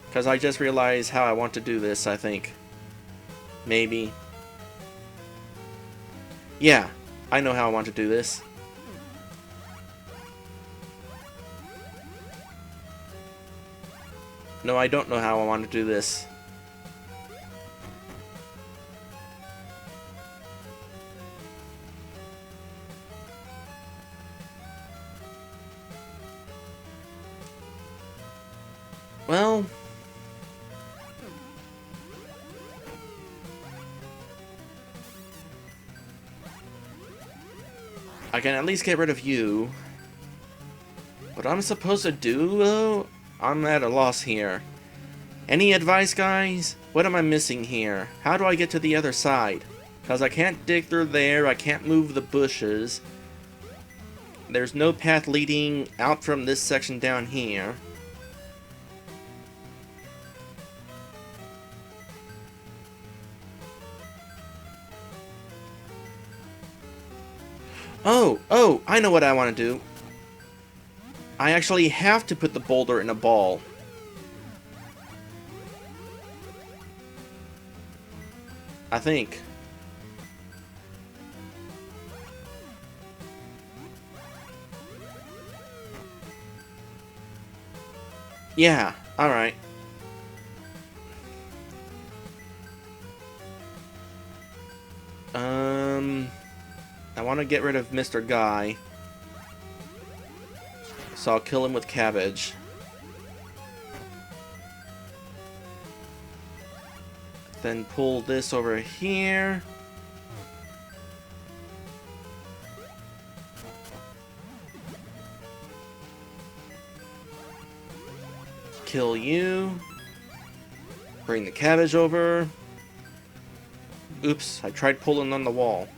Because I just realized how I want to do this, I think. Maybe. Yeah, I know how I want to do this. No, I don't know how I want to do this. Well... I can at least get rid of you. What I'm supposed to do, though? I'm at a loss here. Any advice, guys? What am I missing here? How do I get to the other side? Because I can't dig through there, I can't move the bushes. There's no path leading out from this section down here. Oh, I know what I want to do. I actually have to put the boulder in a ball. I think. Yeah, alright. I want to get rid of Mr. Guy. So I'll kill him with cabbage. Then pull this over here. Kill you. Bring the cabbage over. Oops, I tried pulling on the wall.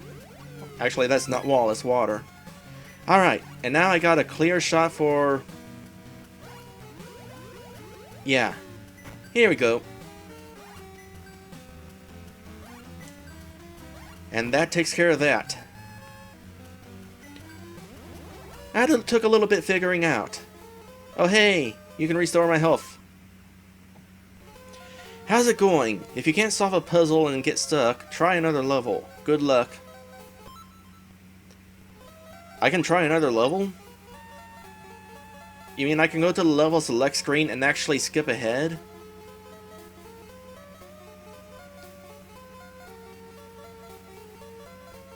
Actually, that's not wall, that's water. Alright, and now I got a clear shot for... Yeah. Here we go. And that takes care of that. That took a little bit figuring out. Oh hey, you can restore my health. How's it going? If you can't solve a puzzle and get stuck, try another level. Good luck. I can try another level? You mean I can go to the level select screen and actually skip ahead?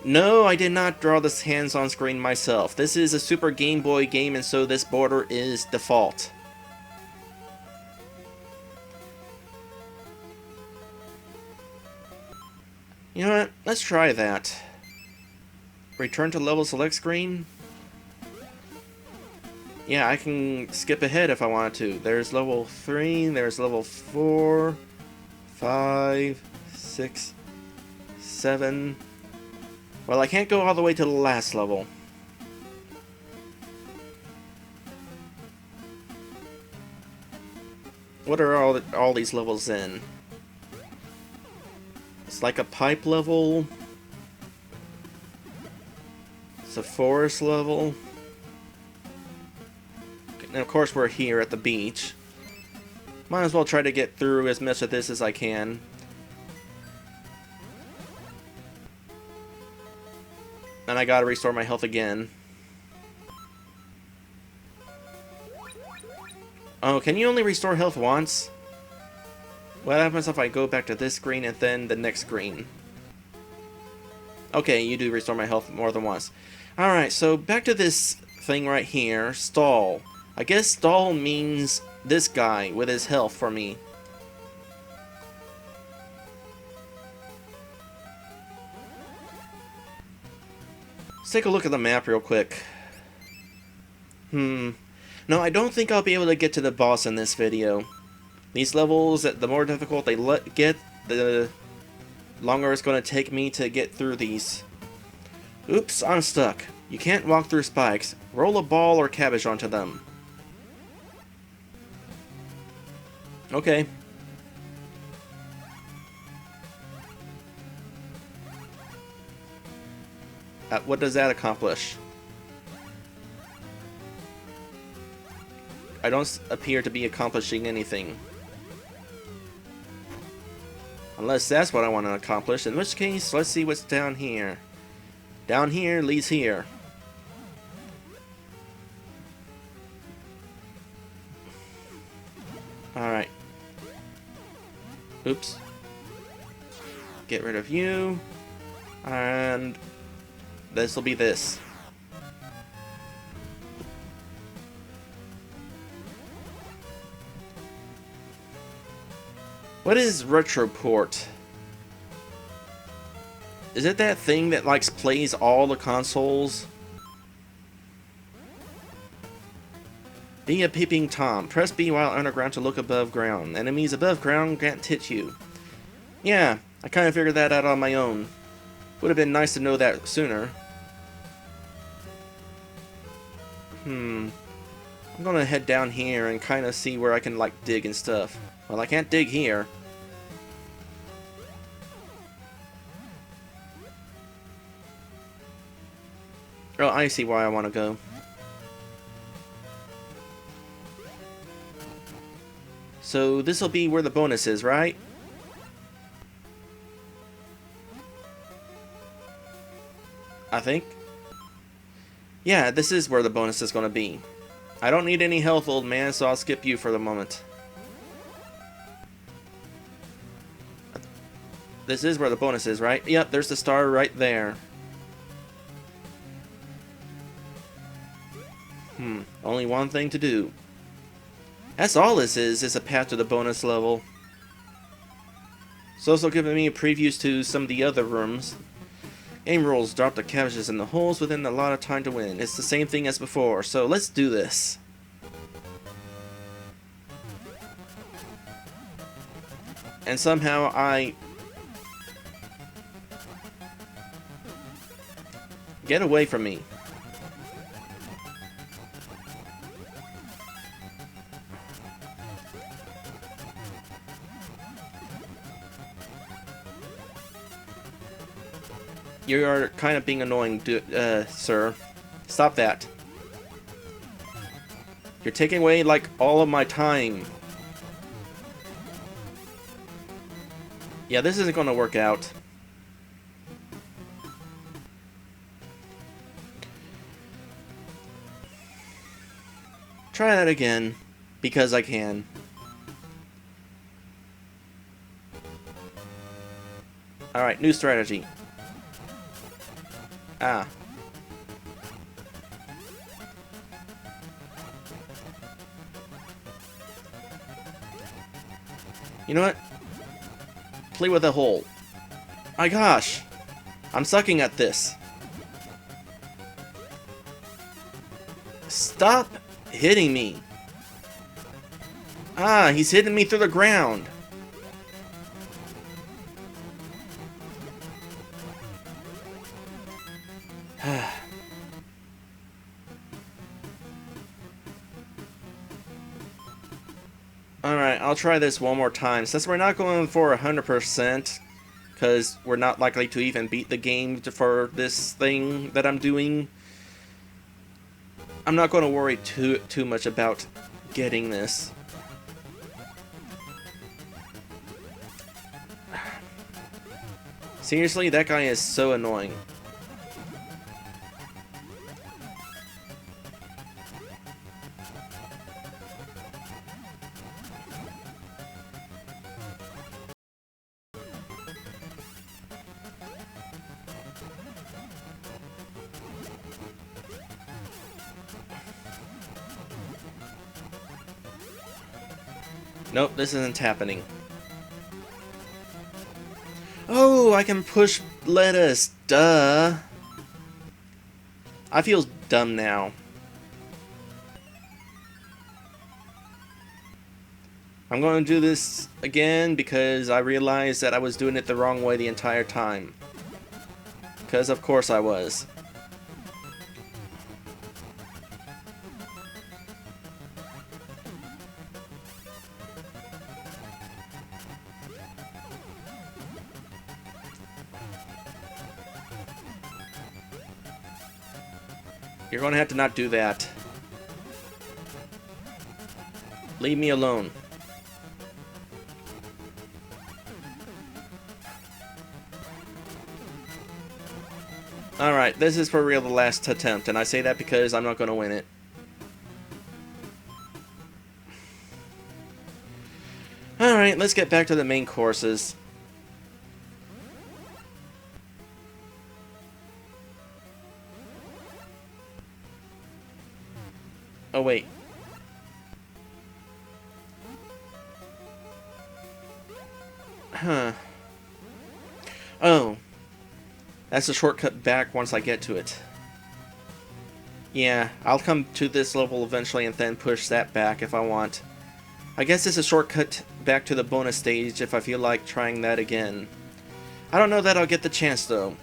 No, I did not draw this hands-on screen myself. This is a Super Game Boy game, and so this border is default. You know what? Let's try that. Return to level select screen? Yeah, I can skip ahead if I wanted to. There's level 3, there's level 4, 5, 6, 7... Well, I can't go all the way to the last level. What are all these levels in? It's like a pipe level. It's a forest level. And of course we're here at the beach. Might as well try to get through as much of this as I can. And I gotta restore my health again. Oh, can you only restore health once? What happens if I go back to this screen and then the next screen? Okay, you do restore my health more than once. Alright, so back to this thing right here. Stall. I guess stall means this guy with his health for me. Let's take a look at the map real quick. No, I don't think I'll be able to get to the boss in this video. These levels, the more difficult they get, the longer it's going to take me to get through these. Oops, I'm stuck. You can't walk through spikes. Roll a ball or cabbage onto them. Okay. What does that accomplish? I don't appear to be accomplishing anything. Unless that's what I want to accomplish, in which case, let's see what's down here. Down here leads here. Alright. Oops. Get rid of you. And this will be this. What is Retroport? Is it that thing that like plays all the consoles? Be a peeping Tom. Press B while underground to look above ground. Enemies above ground can't hit you. Yeah, I kind of figured that out on my own. Would have been nice to know that sooner. I'm gonna head down here and kind of see where I can like dig and stuff. Well, I can't dig here. Oh, I see why I want to go. So this will be where the bonus is, right? I think. Yeah, this is where the bonus is going to be. I don't need any health, old man, so I'll skip you for the moment. This is where the bonus is, right? Yep, there's the star right there. Only one thing to do. That's all this is a path to the bonus level. It's also giving me previews to some of the other rooms. Aim rolls, drop the cabbages in the holes within a lot of time to win. It's the same thing as before, so let's do this. And somehow I get away from me. You are kind of being annoying, sir. Stop that. You're taking away, like, all of my time. Yeah, this isn't gonna work out. Try that again, because I can. Alright, new strategy. Ah. You know what? Play with a hole. My gosh! I'm sucking at this. Stop hitting me. Ah, he's hitting me through the ground. Alright, I'll try this one more time. Since we're not going for 100%, because we're not likely to even beat the game for this thing that I'm doing, I'm not going to worry too much about getting this. Seriously, that guy is so annoying. Nope, this isn't happening. Oh, I can push lettuce. Duh. I feel dumb now. I'm going to do this again because I realized that I was doing it the wrong way the entire time. Because of course I was. You're gonna have to not do that. Leave me alone. Alright, this is for real the last attempt, and I say that because I'm not gonna win it. Alright, let's get back to the main courses. Oh, wait. Huh. Oh. That's a shortcut back once I get to it. Yeah, I'll come to this level eventually and then push that back if I want. I guess it's a shortcut back to the bonus stage if I feel like trying that again. I don't know that I'll get the chance though.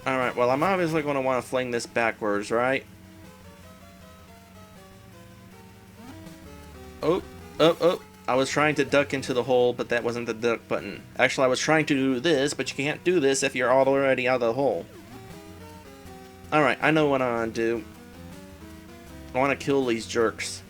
Alright, well I'm obviously going to want to fling this backwards, right? Oh, oh, oh. I was trying to duck into the hole, but that wasn't the duck button. Actually, I was trying to do this, but you can't do this if you're already out of the hole. Alright, I know what I want to do. I want to kill these jerks.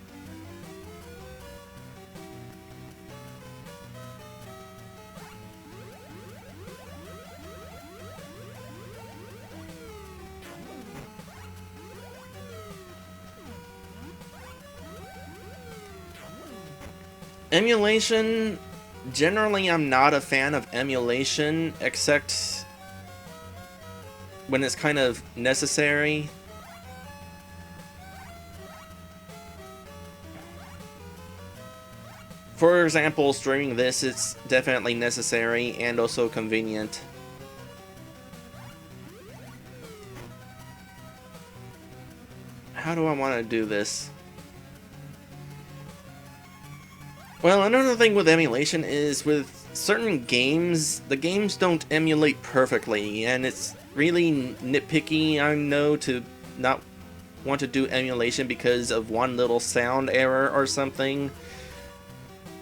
Emulation, generally I'm not a fan of emulation, except when it's kind of necessary. For example, streaming this, it's definitely necessary and also convenient. How do I want to do this? Well, another thing with emulation is with certain games, the games don't emulate perfectly, and it's really nitpicky, I know, to not want to do emulation because of one little sound error or something.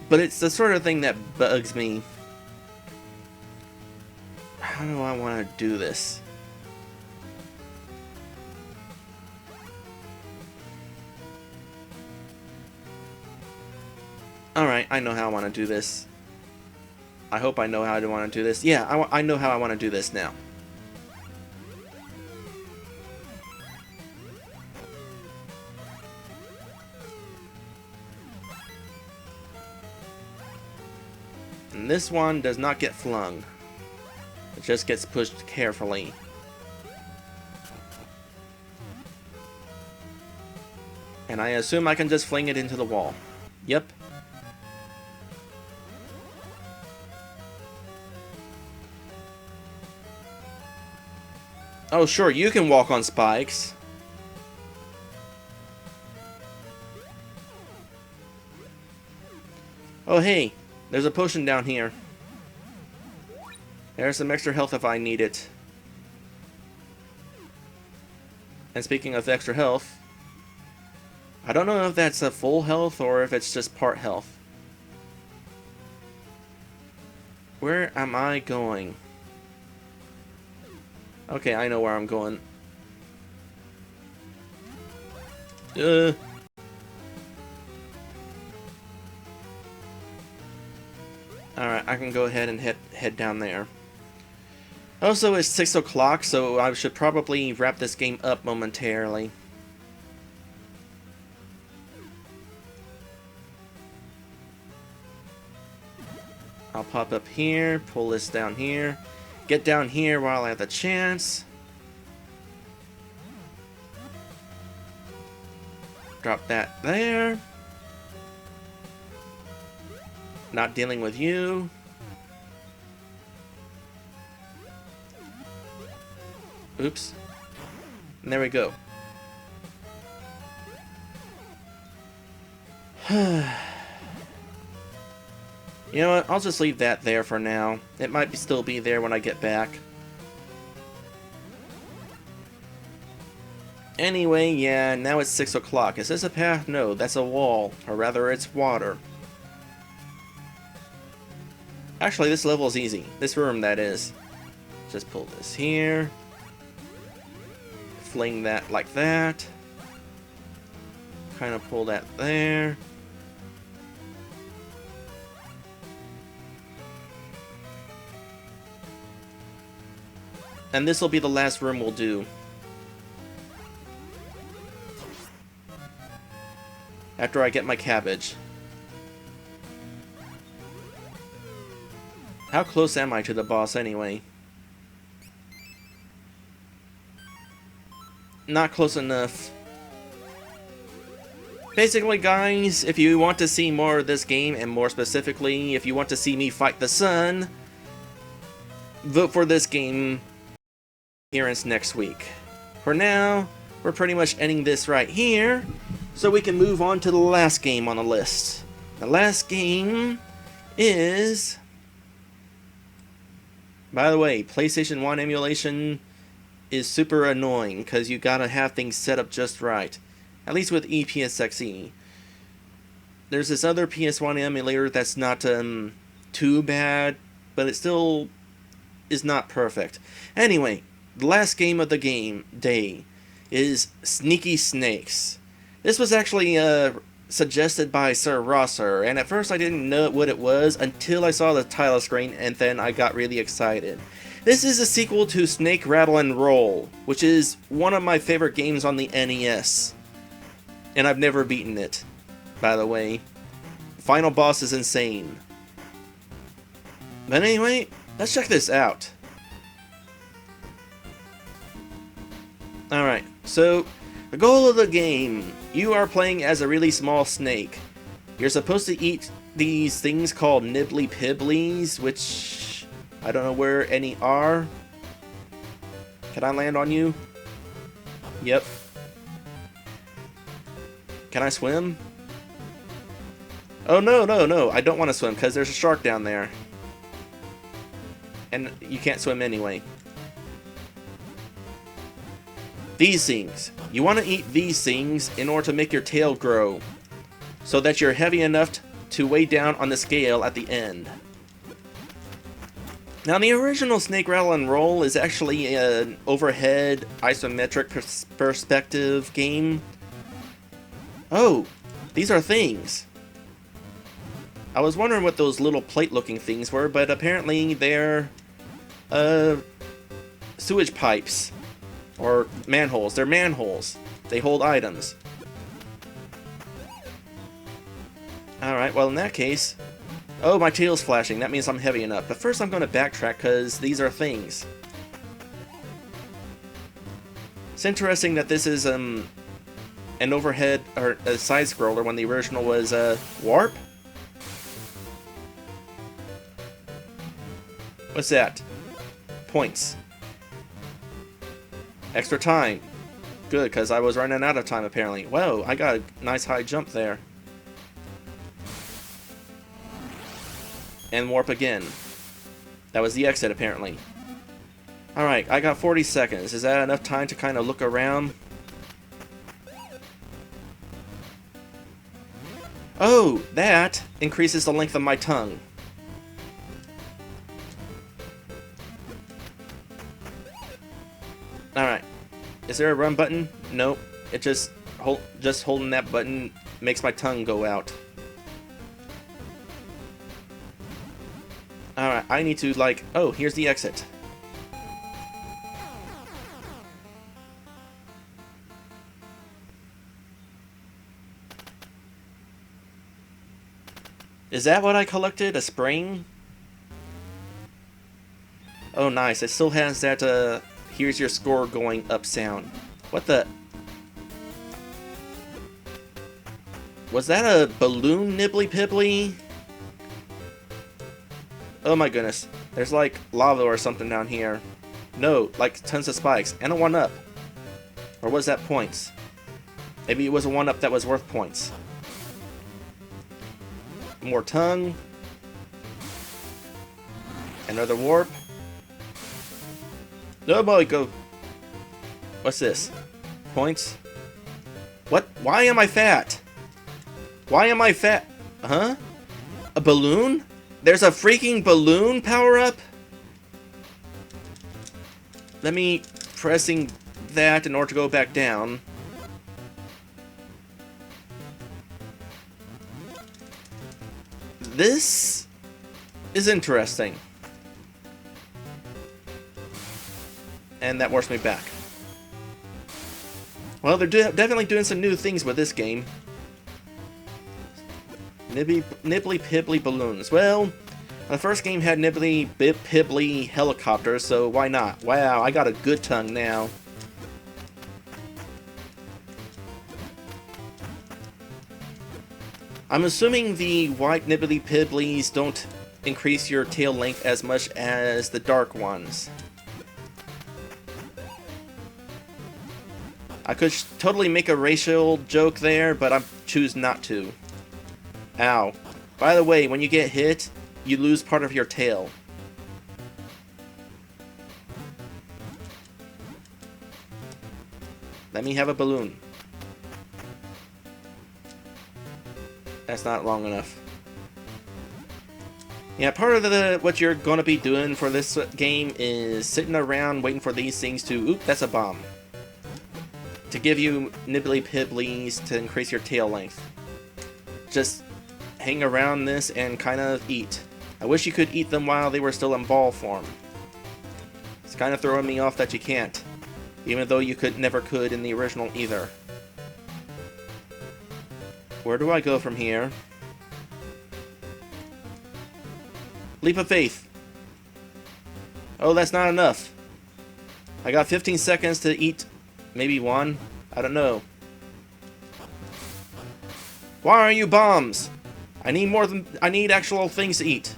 But it's the sort of thing that bugs me. How do I want to do this? Alright, I know how I want to do this. I hope I know how I want to do this. Yeah, I know how I want to do this now. And this one does not get flung. It just gets pushed carefully. And I assume I can just fling it into the wall. Yep. Oh, sure, you can walk on spikes. Oh, hey, there's a potion down here. There's some extra health if I need it. And speaking of extra health, I don't know if that's a full health or if it's just part health. Where am I going? Okay, I know where I'm going. Alright, I can go ahead and head down there. Also, it's 6 o'clock, so I should probably wrap this game up momentarily. I'll pop up here, pull this down here. Get down here while I have the chance. Drop that there. Not dealing with you. Oops. And there we go. You know what, I'll just leave that there for now. It might still be there when I get back. Anyway, yeah, now it's 6 o'clock. Is this a path? No, that's a wall. Or rather, it's water. Actually, this level is easy. This room, that is. Just pull this here. Fling that like that. Kind of pull that there. And this will be the last room we'll do. After I get my cabbage. How close am I to the boss anyway? Not close enough. Basically, guys, if you want to see more of this game, and more specifically, if you want to see me fight the sun, vote for this game appearance next week. For now, we're pretty much ending this right here, so we can move on to the last game on the list. The last game is... By the way, PlayStation 1 emulation is super annoying, because you gotta have things set up just right. At least with EPSXE. There's this other PS1 emulator that's not too bad, but it still is not perfect. Anyway, the last game of the game day is Sneaky Snakes. This was actually suggested by Sir Rosser, and at first I didn't know what it was until I saw the title screen, and then I got really excited. This is a sequel to Snake Rattle and Roll, which is one of my favorite games on the NES. And I've never beaten it, by the way. Final boss is insane. But anyway, let's check this out. Alright, so the goal of the game, you are playing as a really small snake. You're supposed to eat these things called nibbly pibblies, which I don't know where any are. Can I land on you? Yep. Can I swim? Oh no, no, no, I don't want to swim because there's a shark down there. And you can't swim anyway. These things. You want to eat these things in order to make your tail grow, so that you're heavy enough to weigh down on the scale at the end. Now, the original Snake Rattle and Roll is actually an overhead isometric perspective game. Oh, these are things. I was wondering what those little plate-looking things were, but apparently they're sewage pipes. Or manholes. They're manholes. They hold items. Alright, well in that case... Oh, my tail's flashing. That means I'm heavy enough. But first I'm going to backtrack because these are things. It's interesting that this is an overhead or a side scroller when the original was warp. What's that? Points. Extra time. Good, because I was running out of time apparently. Whoa, I got a nice high jump there. And warp again. That was the exit apparently. Alright, I got 40 seconds. Is that enough time to kind of look around? Oh, that increases the length of my tongue. Alright. Is there a run button? Nope. It just holding that button makes my tongue go out. Alright, I need to like... Oh, here's the exit. Is that what I collected? A spring? Oh, nice. It still has that, here's your score going up sound. What the... Was that a balloon nibbly pibbly? Oh my goodness. There's like lava or something down here. No, like tons of spikes. And a 1-up. Or was that points? Maybe it was a 1-up that was worth points. More tongue. Another warp. Oh boy, go. What's this? Points? What? Why am I fat? Why am I fat? Huh? A balloon? There's a freaking balloon power-up? Let me pressing that in order to go back down. This is interesting. And that works me back. Well, they're definitely doing some new things with this game. Nibbly pibbly balloons. Well, the first game had nibbly pibbly helicopters, so why not? Wow, I got a good tongue now. I'm assuming the white nibbly pibblies don't increase your tail length as much as the dark ones. I could totally make a racial joke there, but I choose not to. Ow. By the way, when you get hit, you lose part of your tail. Let me have a balloon. That's not long enough. Yeah, part of what you're going to be doing for this game is sitting around waiting for these things to... Oop, that's a bomb. To give you nibbly pibblies to increase your tail length. Just hang around this and kind of eat. I wish you could eat them while they were still in ball form. It's kind of throwing me off that you can't. Even though you never could in the original either. Where do I go from here? Leap of faith. Oh, that's not enough. I got 15 seconds to eat maybe one. I don't know. Why are you bombs? I need actual things to eat.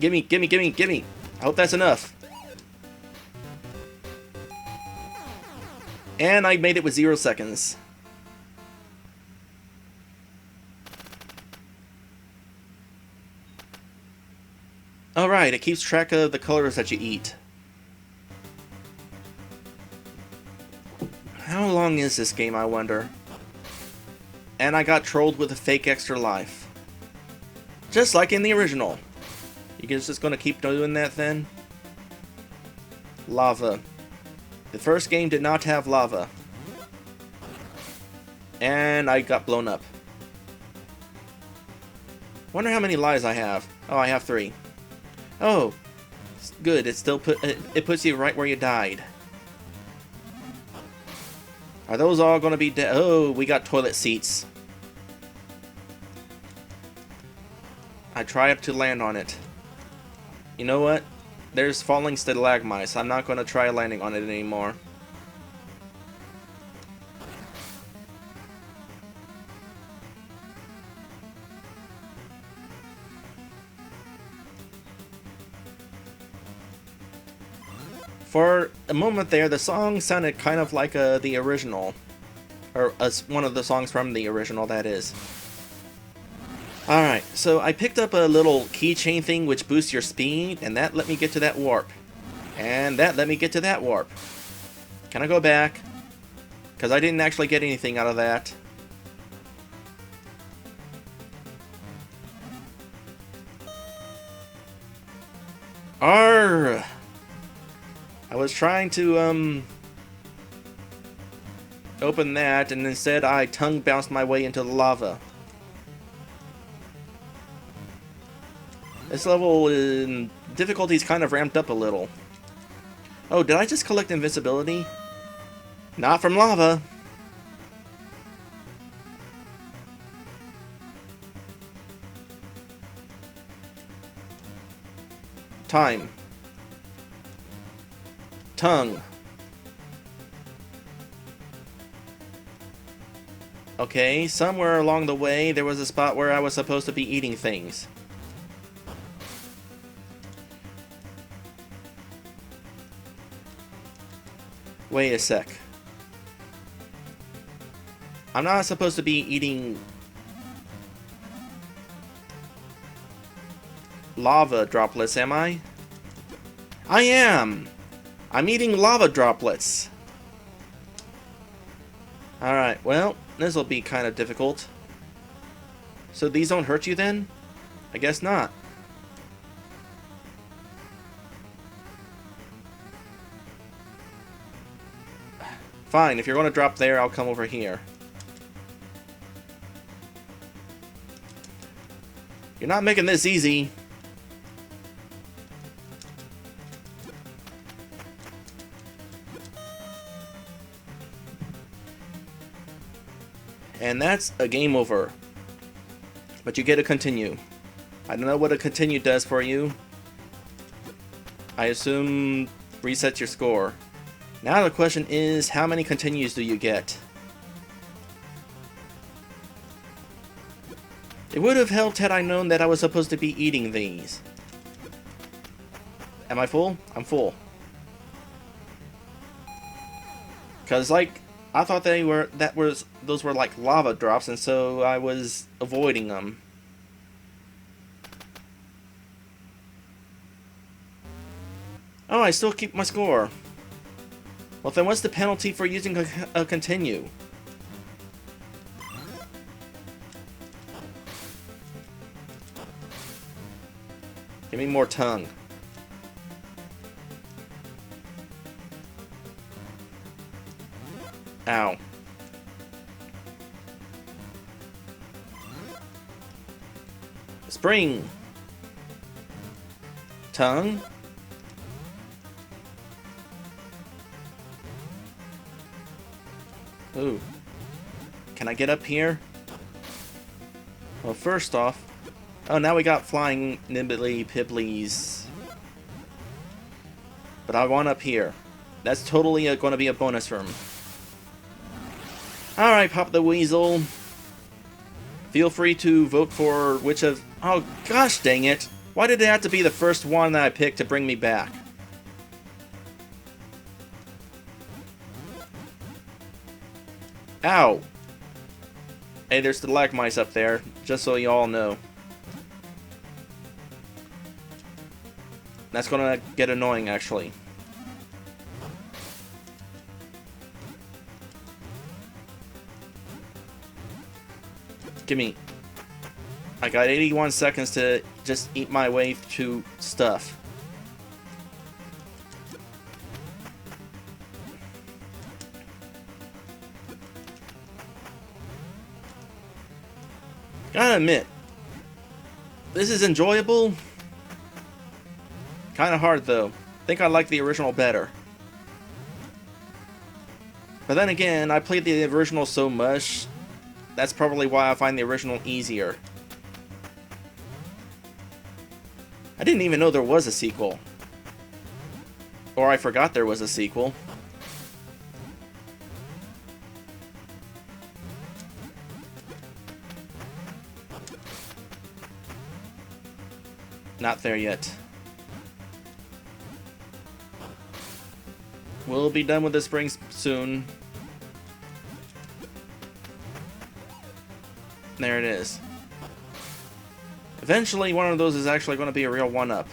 Gimme, gimme, gimme, gimme. I hope that's enough. And I made it with 0 seconds. Alright, it keeps track of the colors that you eat. How long is this game, I wonder? And I got trolled with a fake extra life. Just like in the original. You guys just gonna keep doing that then? Lava. The first game did not have lava. And I got blown up. Wonder how many lives I have. Oh, I have 3. Oh, good. It still it puts you right where you died. Are those all going to be dead? Oh, we got toilet seats. I tried to land on it. You know what? There's falling stalagmites. I'm not going to try landing on it anymore. For a moment there, the song sounded kind of like the original. Or one of the songs from the original, that is. Alright, so I picked up a little keychain thing which boosts your speed, and that let me get to that warp. And that let me get to that warp. Can I go back? Because I didn't actually get anything out of that. Arrgh! I was trying to, open that, and instead I tongue bounced my way into the lava. This level in difficulty's kind of ramped up a little. Oh, did I just collect invincibility? Not from lava. Time. Tongue. Okay, somewhere along the way there was a spot where I was supposed to be eating things. Wait a sec. I'm not supposed to be eating lava droplets, am I? I am! I'm eating lava droplets. Alright, well, this'll be kind of difficult. So these don't hurt you then? I guess not. Fine, if you're going to drop there, I'll come over here. You're not making this easy. And that's a game over. But you get to continue. I don't know what a continue does for you. I assume resets your score. Now the question is, how many continues do you get? It would have helped had I known that I was supposed to be eating these. Am I full? I'm full. Cause like, I thought those were like lava drops, and so I was avoiding them. Oh, I still keep my score. Well, then what's the penalty for using a continue? Give me more tongue. Ow. Spring. Tongue. Ooh. Can I get up here? Well, first off... Oh, now we got flying nibbly pibblies. But I want up here. That's totally going to be a bonus room. Alright, Pop the Weasel. Feel free to vote for which of... Oh, gosh dang it! Why did it have to be the first one that I picked to bring me back? Ow! Hey, there's stalagmites up there, just so you all know. That's gonna get annoying, actually. Gimme. I got 81 seconds to just eat my way to stuff. Gotta admit, this is enjoyable. Kinda hard though. Think I like the original better. But then again, I played the original so much, that's probably why I find the original easier. I didn't even know there was a sequel. Or I forgot there was a sequel. Not there yet. We'll be done with the spring soon. There it is. Eventually, one of those is actually going to be a real one-up.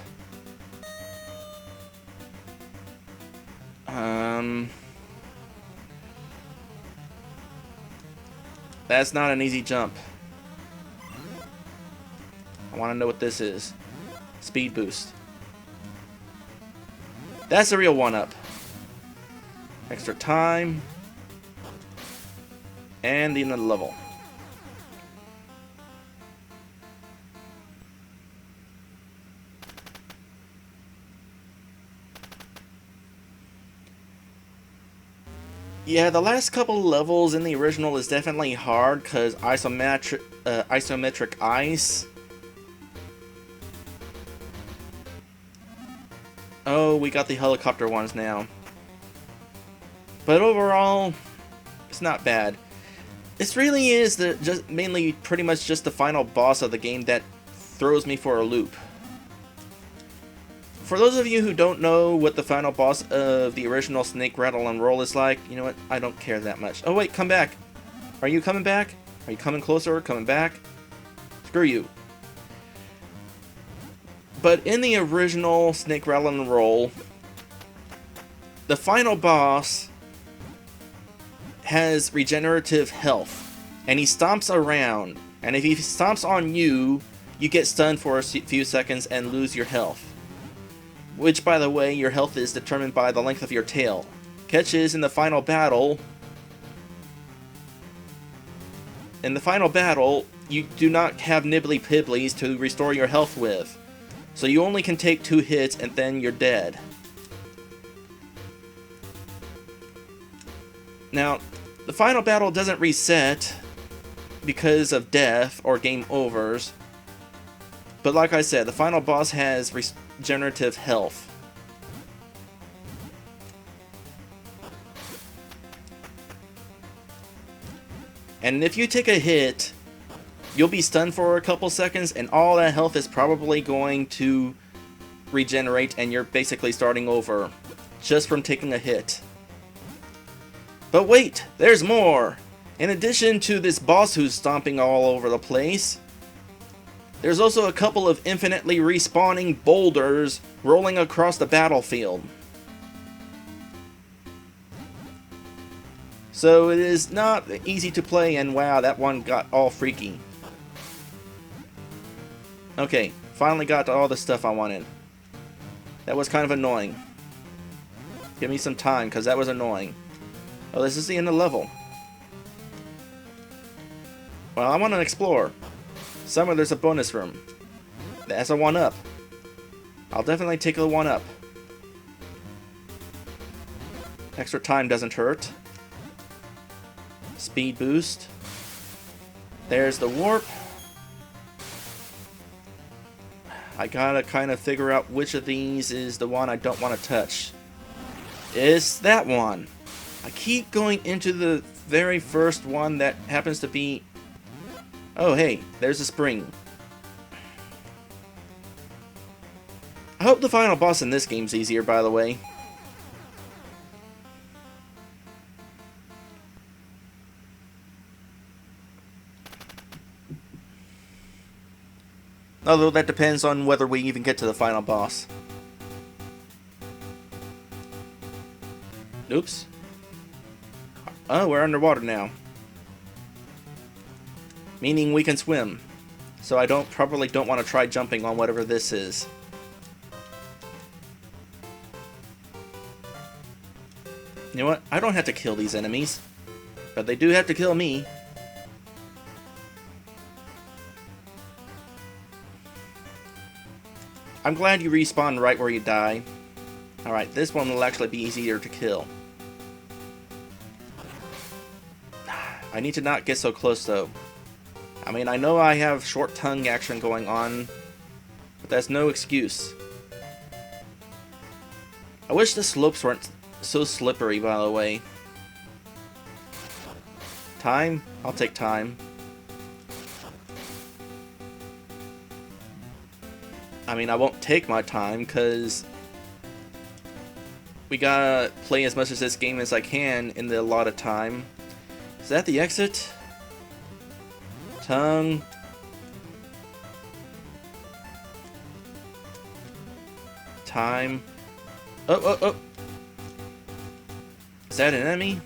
That's not an easy jump. I want to know what this is. Speed boost. That's a real one-up. Extra time. And the end of the level. Yeah, the last couple levels in the original is definitely hard because isometric ice. Oh, we got the helicopter ones now. But overall, it's not bad. This really is mainly pretty much just the final boss of the game that throws me for a loop. For those of you who don't know what the final boss of the original Snake Rattle and Roll is like, you know what? I don't care that much. Oh wait, come back. Are you coming back? Are you coming closer? Coming back? Screw you. But in the original Snake Rattle and Roll, the final boss has regenerative health, and he stomps around, and if he stomps on you, you get stunned for a few seconds and lose your health. Which, by the way, your health is determined by the length of your tail. Catch is in the final battle. In the final battle, you do not have nibbly pibblies to restore your health with. So you only can take 2 hits and then you're dead. Now, the final battle doesn't reset because of death or game overs. But like I said, the final boss has regenerative health. And if you take a hit, you'll be stunned for a couple seconds, and all that health is probably going to regenerate, and you're basically starting over just from taking a hit. But wait, there's more! In addition to this boss who's stomping all over the place, there's also a couple of infinitely respawning boulders rolling across the battlefield. So it is not easy to play, and wow, that one got all freaky. Okay, finally got to all the stuff I wanted. That was kind of annoying. Give me some time, because that was annoying. Oh, this is the end of the level. Well, I want to explore. Somewhere there's a bonus room. That's a 1-up. I'll definitely take a 1-up. Extra time doesn't hurt. Speed boost. There's the warp. I gotta kind of figure out which of these is the one I don't want to touch. It's that one. I keep going into the very first one that happens to be... Oh, hey, there's a spring. I hope the final boss in this game's easier, by the way. Although that depends on whether we even get to the final boss. Oops. Oh, we're underwater now. Meaning we can swim. So I probably don't want to try jumping on whatever this is. You know what? I don't have to kill these enemies. But they do have to kill me. I'm glad you respawn right where you die. Alright, this one will actually be easier to kill. I need to not get so close though. I mean, I know I have short tongue action going on, but that's no excuse. I wish the slopes weren't so slippery, by the way. Time? I'll take time. I mean, I won't take my time, because we gotta play as much of this game as I can in the allotted time. Is that the exit? Tongue. Time. Oh, oh, oh. Is that an enemy?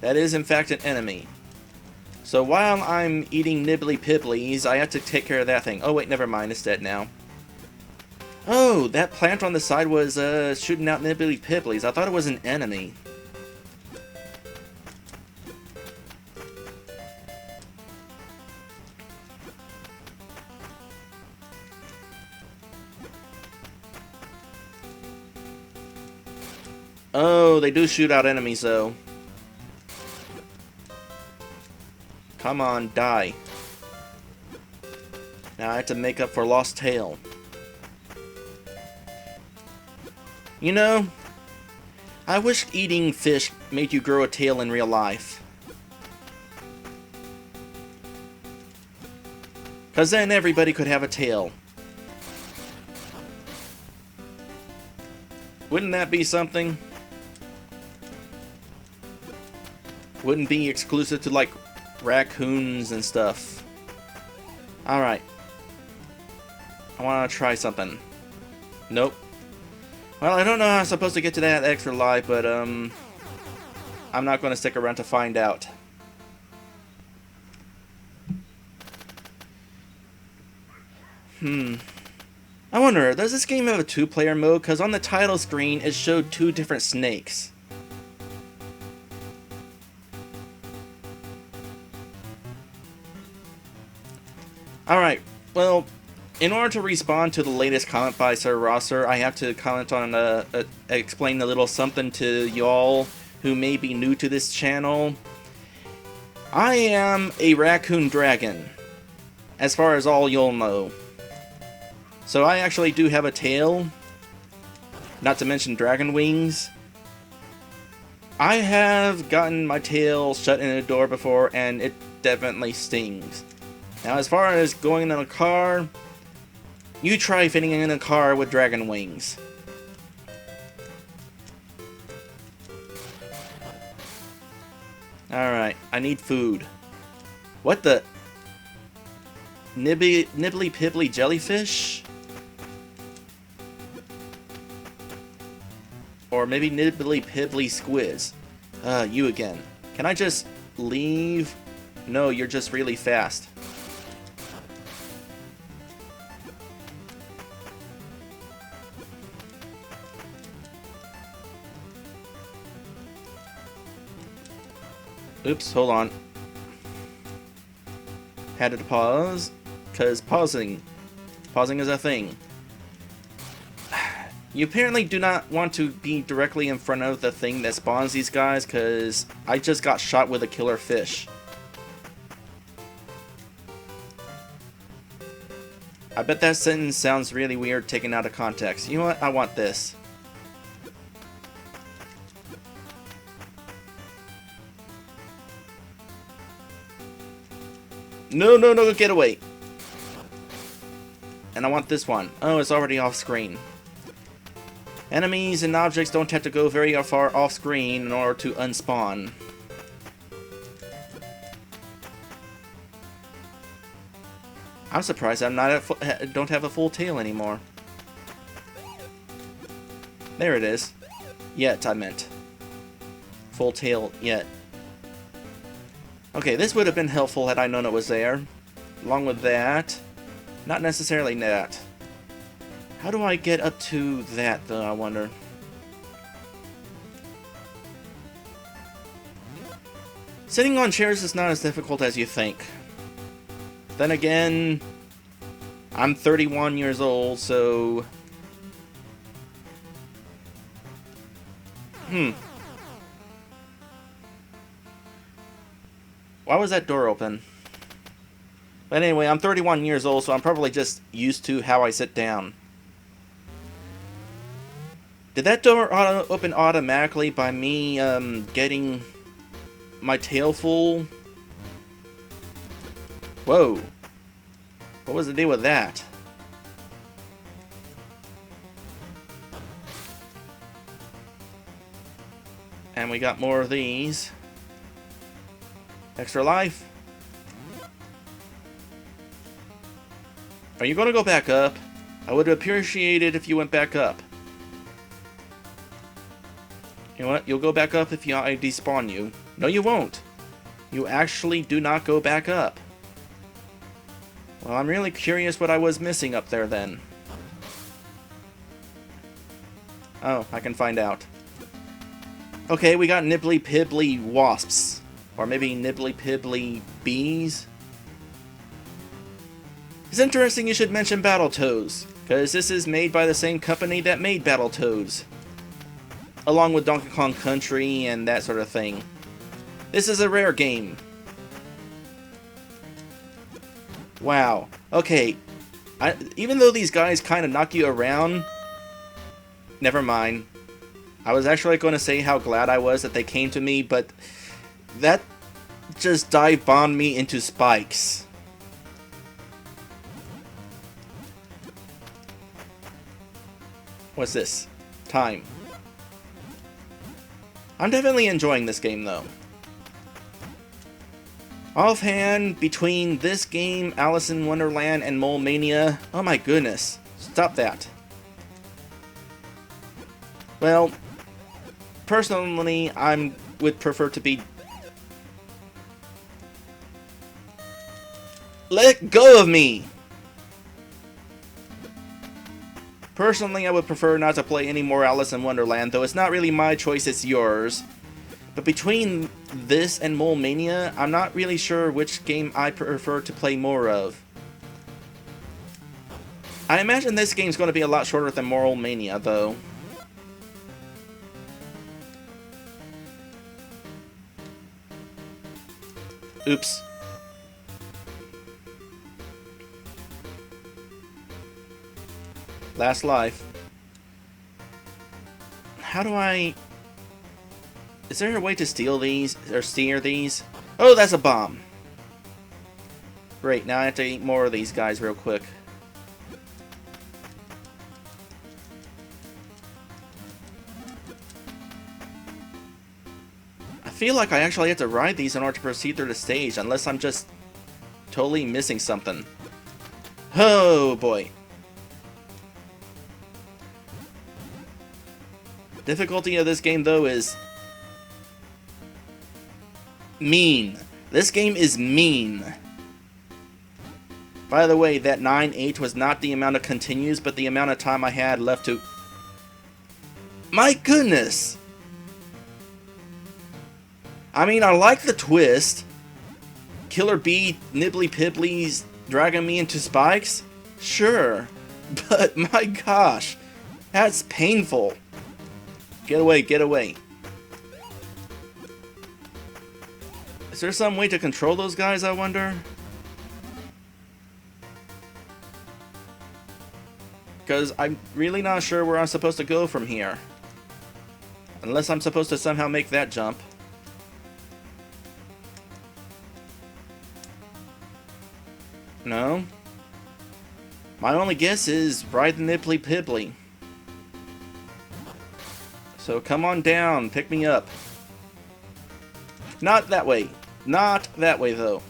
That is, in fact, an enemy. So while I'm eating nibbly pibblies, I have to take care of that thing. Oh, wait, never mind. It's dead now. Oh, that plant on the side was shooting out nibbly pibblies. I thought it was an enemy. Oh, they do shoot out enemies, though. Come on, die. Now I have to make up for lost tail. You know, I wish eating fish made you grow a tail in real life. 'Cause then everybody could have a tail. Wouldn't that be something? Wouldn't be exclusive to, like, raccoons and stuff. Alright. I want to try something. Nope. Well, I don't know how I'm supposed to get to that extra life, but, I'm not going to stick around to find out. I wonder, does this game have a two-player mode? Because on the title screen, it showed two different snakes. Alright, well, in order to respond to the latest comment by Sir Rosser, I have to comment on, explain a little something to y'all who may be new to this channel. I am a raccoon dragon, as far as all you'll know. So I actually do have a tail, not to mention dragon wings. I have gotten my tail shut in a door before, and it definitely stings. Now, as far as going in a car, you try fitting in a car with dragon wings. Alright, I need food. What the? Nibbly pibbly jellyfish? Or maybe nibbly pibbly squids. You again. Can I just leave? No, you're just really fast. Oops, hold on. Had to pause, because pausing is a thing. You apparently do not want to be directly in front of the thing that spawns these guys, because I just got shot with a killer fish. I bet that sentence sounds really weird taken out of context. You know what? I want this. No, no, no, get away. And I want this one. Oh, it's already off screen. Enemies and objects don't have to go very far off screen in order to unspawn. I'm surprised I'm not don't have a full tail anymore. There it is. Yet, I meant. Full tail yet. Okay, this would have been helpful had I known it was there. Along with that, not necessarily that. How do I get up to that, though, I wonder? Sitting on chairs is not as difficult as you think. Then again, I'm 31 years old, so... Why was that door open? But anyway, I'm 31 years old, so I'm probably just used to how I sit down. Did that door open automatically by me getting my tail full? Whoa. What was the deal with that? And we got more of these. Extra life. Are you going to go back up? I would appreciate it if you went back up. You know what? You'll go back up if I despawn you. No, you won't. You actually do not go back up. Well, I'm really curious what I was missing up there then. Oh, I can find out. Okay, we got nibbly pibbly wasps. Or maybe nibbly pibbly bees. It's interesting you should mention Battletoads, because this is made by the same company that made Battletoads. Along with Donkey Kong Country and that sort of thing. This is a rare game. Wow. Okay. Even though these guys kind of knock you around... Never mind. I was actually going to say how glad I was that they came to me, but... That just dive-bombed me into spikes. What's this? Time. I'm definitely enjoying this game, though. Offhand, between this game, Alice in Wonderland, and Mania, oh my goodness. Stop that. Well, personally, I would prefer to be... Let go of me! Personally, I would prefer not to play any more Alice in Wonderland, though it's not really my choice, it's yours. But between this and Mania, I'm not really sure which game I prefer to play more of. I imagine this game's going to be a lot shorter than Mania, though. Oops. Last life. How do I... Is there a way to steal these, or steer these? Oh, that's a bomb. Great, now I have to eat more of these guys real quick. I feel like I actually have to ride these in order to proceed through the stage, unless I'm just totally missing something. Oh, boy. Difficulty of this game, though, is mean. This game is mean. By the way, that 9-8 was not the amount of continues, but the amount of time I had left to... My goodness! I mean, I like the twist. Killer Bee nibbly pibblies dragging me into spikes? Sure. But my gosh, that's painful. Get away, get away. Is there some way to control those guys, I wonder? Because I'm really not sure where I'm supposed to go from here. Unless I'm supposed to somehow make that jump. No? My only guess is ride the nibbly pibbly. So come on down, pick me up. Not that way. Not that way, though.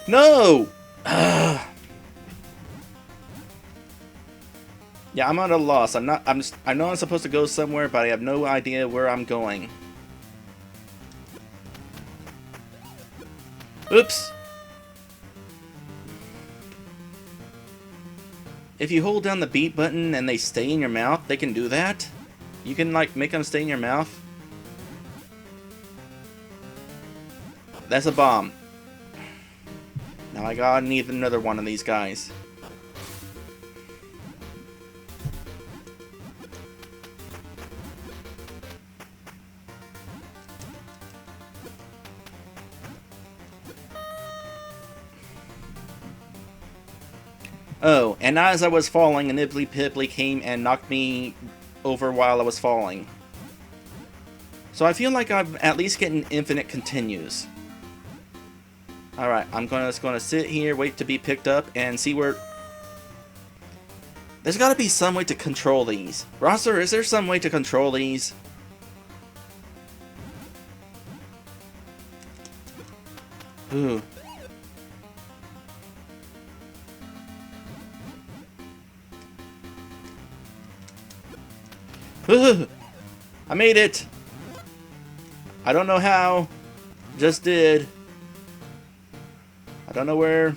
No! Ugh. Yeah, I'm at a loss. I know I'm supposed to go somewhere, but I have no idea where I'm going. Oops! If you hold down the beat button and they stay in your mouth, they can do that? You can, like, make them stay in your mouth? That's a bomb. Now I gotta need another one of these guys. Oh, and as I was falling, a nibbly pibbly came and knocked me over while I was falling. So I feel like I'm at least getting infinite continues. Alright, I'm just gonna sit here, wait to be picked up, and see where... There's gotta be some way to control these. Rosser, is there some way to control these? Ooh. I made it! I don't know how. Just did. I don't know where.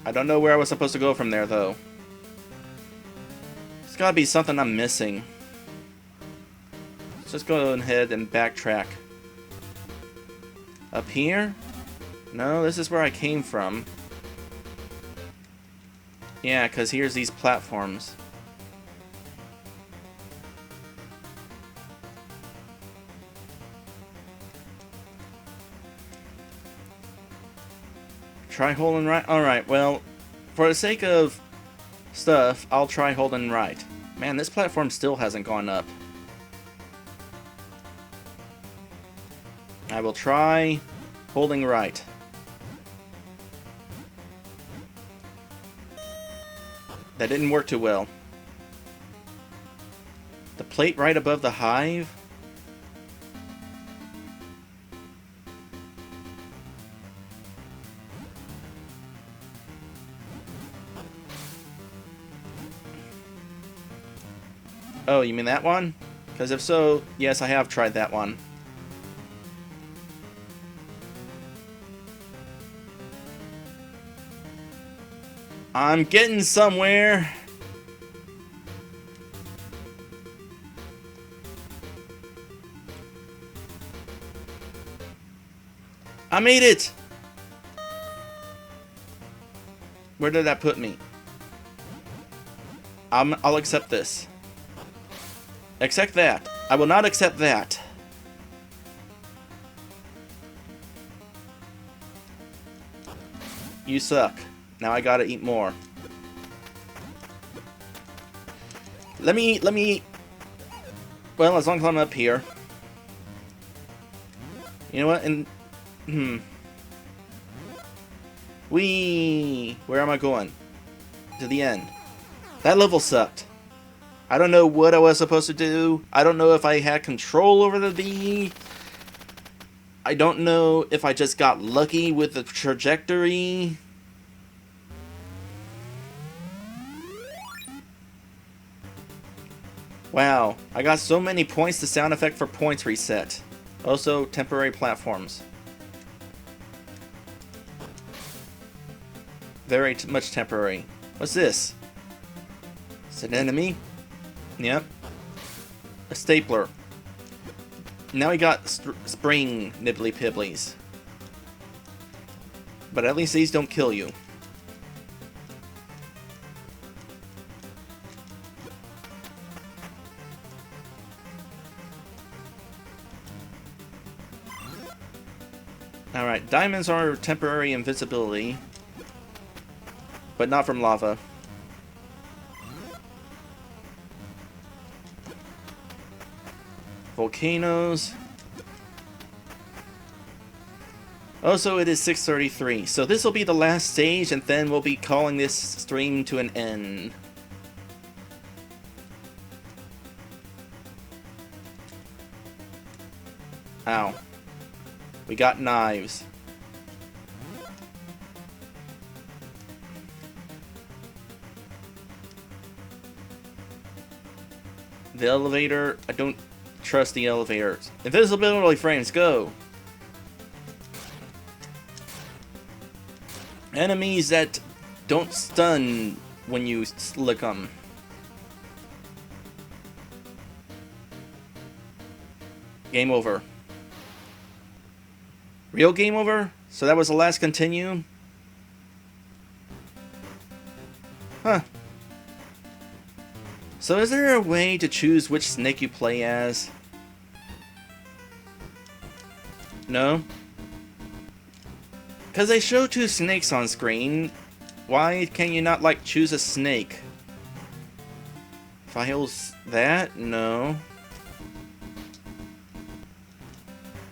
I don't know where I was supposed to go from there, though. There's gotta be something I'm missing. Let's just go ahead and backtrack. Up here? No, this is where I came from. Yeah, because here's these platforms. Try holding right? Alright, well, for the sake of stuff, I'll try holding right. Man, this platform still hasn't gone up. I will try holding right. That didn't work too well. The plate right above the hive? Oh, you mean that one? Because if so, yes, I have tried that one. I'm getting somewhere. I made it! Where did that put me? I'll accept this. Accept that. I will not accept that. You suck. Now I gotta eat more. Let me eat. Well, as long as I'm up here. You know what? And where am I going? To the end. That level sucked. I don't know what I was supposed to do. I don't know if I had control over the bee. I don't know if I just got lucky with the trajectory. Wow, I got so many points. The sound effect for points reset. Also, temporary platforms. Very much temporary. What's this? It's an enemy? Yep. A stapler. Now we got spring nibbly pibblies. But at least these don't kill you. Alright, diamonds are temporary invisibility. But not from lava. Volcanoes. Also, it is 6:33, so this will be the last stage, and then we'll be calling this stream to an end. Ow. We got knives. The elevator, I don't trust the elevators. Invisibility frames, go! Enemies that don't stun when you lick them. Game over. Real game over? So that was the last continue? Huh. So is there a way to choose which snake you play as? No? Because they show two snakes on screen. Why can you not, like, choose a snake? If I hold that? No.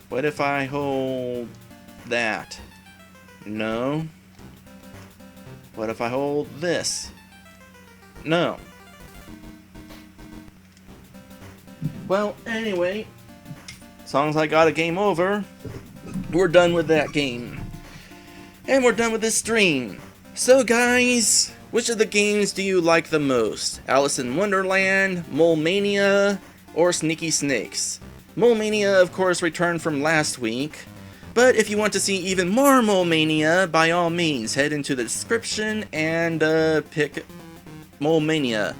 What if I hold that? No. What if I hold this? No. Well, anyway, as long as I got a game over, we're done with that game. And we're done with this stream. So guys, which of the games do you like the most? Alice in Wonderland, Mole Mania, or Sneaky Snakes? Mole Mania, of course, returned from last week. But if you want to see even more Mole Mania, by all means, head into the description and pick Mole Mania.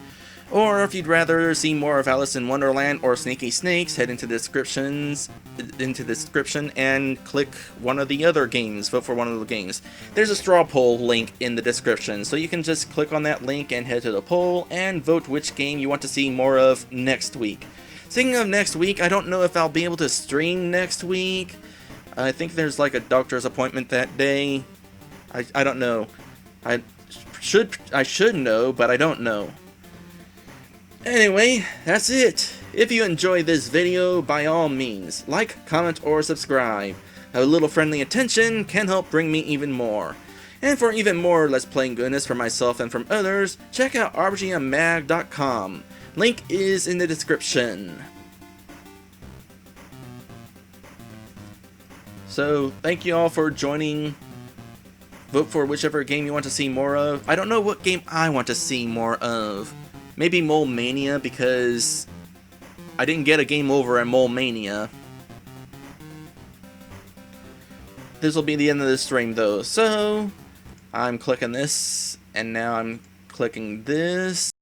Or if you'd rather see more of Alice in Wonderland or Sneaky Snakes, head into the description and click one of the other games. Vote for one of the games. There's a straw poll link in the description, so you can just click on that link and head to the poll and vote which game you want to see more of next week. Speaking of next week, I don't know if I'll be able to stream next week. I think there's like a doctor's appointment that day. I don't know. I should know, but I don't know. Anyway, that's it. If you enjoyed this video, by all means, like, comment, or subscribe. A little friendly attention can help bring me even more. And for even more Let's Playing goodness from myself and from others, check out RPGMmag.com. Link is in the description. So, thank you all for joining. Vote for whichever game you want to see more of. I don't know what game I want to see more of. Maybe Mole Mania, because I didn't get a game over at Mole Mania. This will be the end of the stream though, so I'm clicking this, and now I'm clicking this.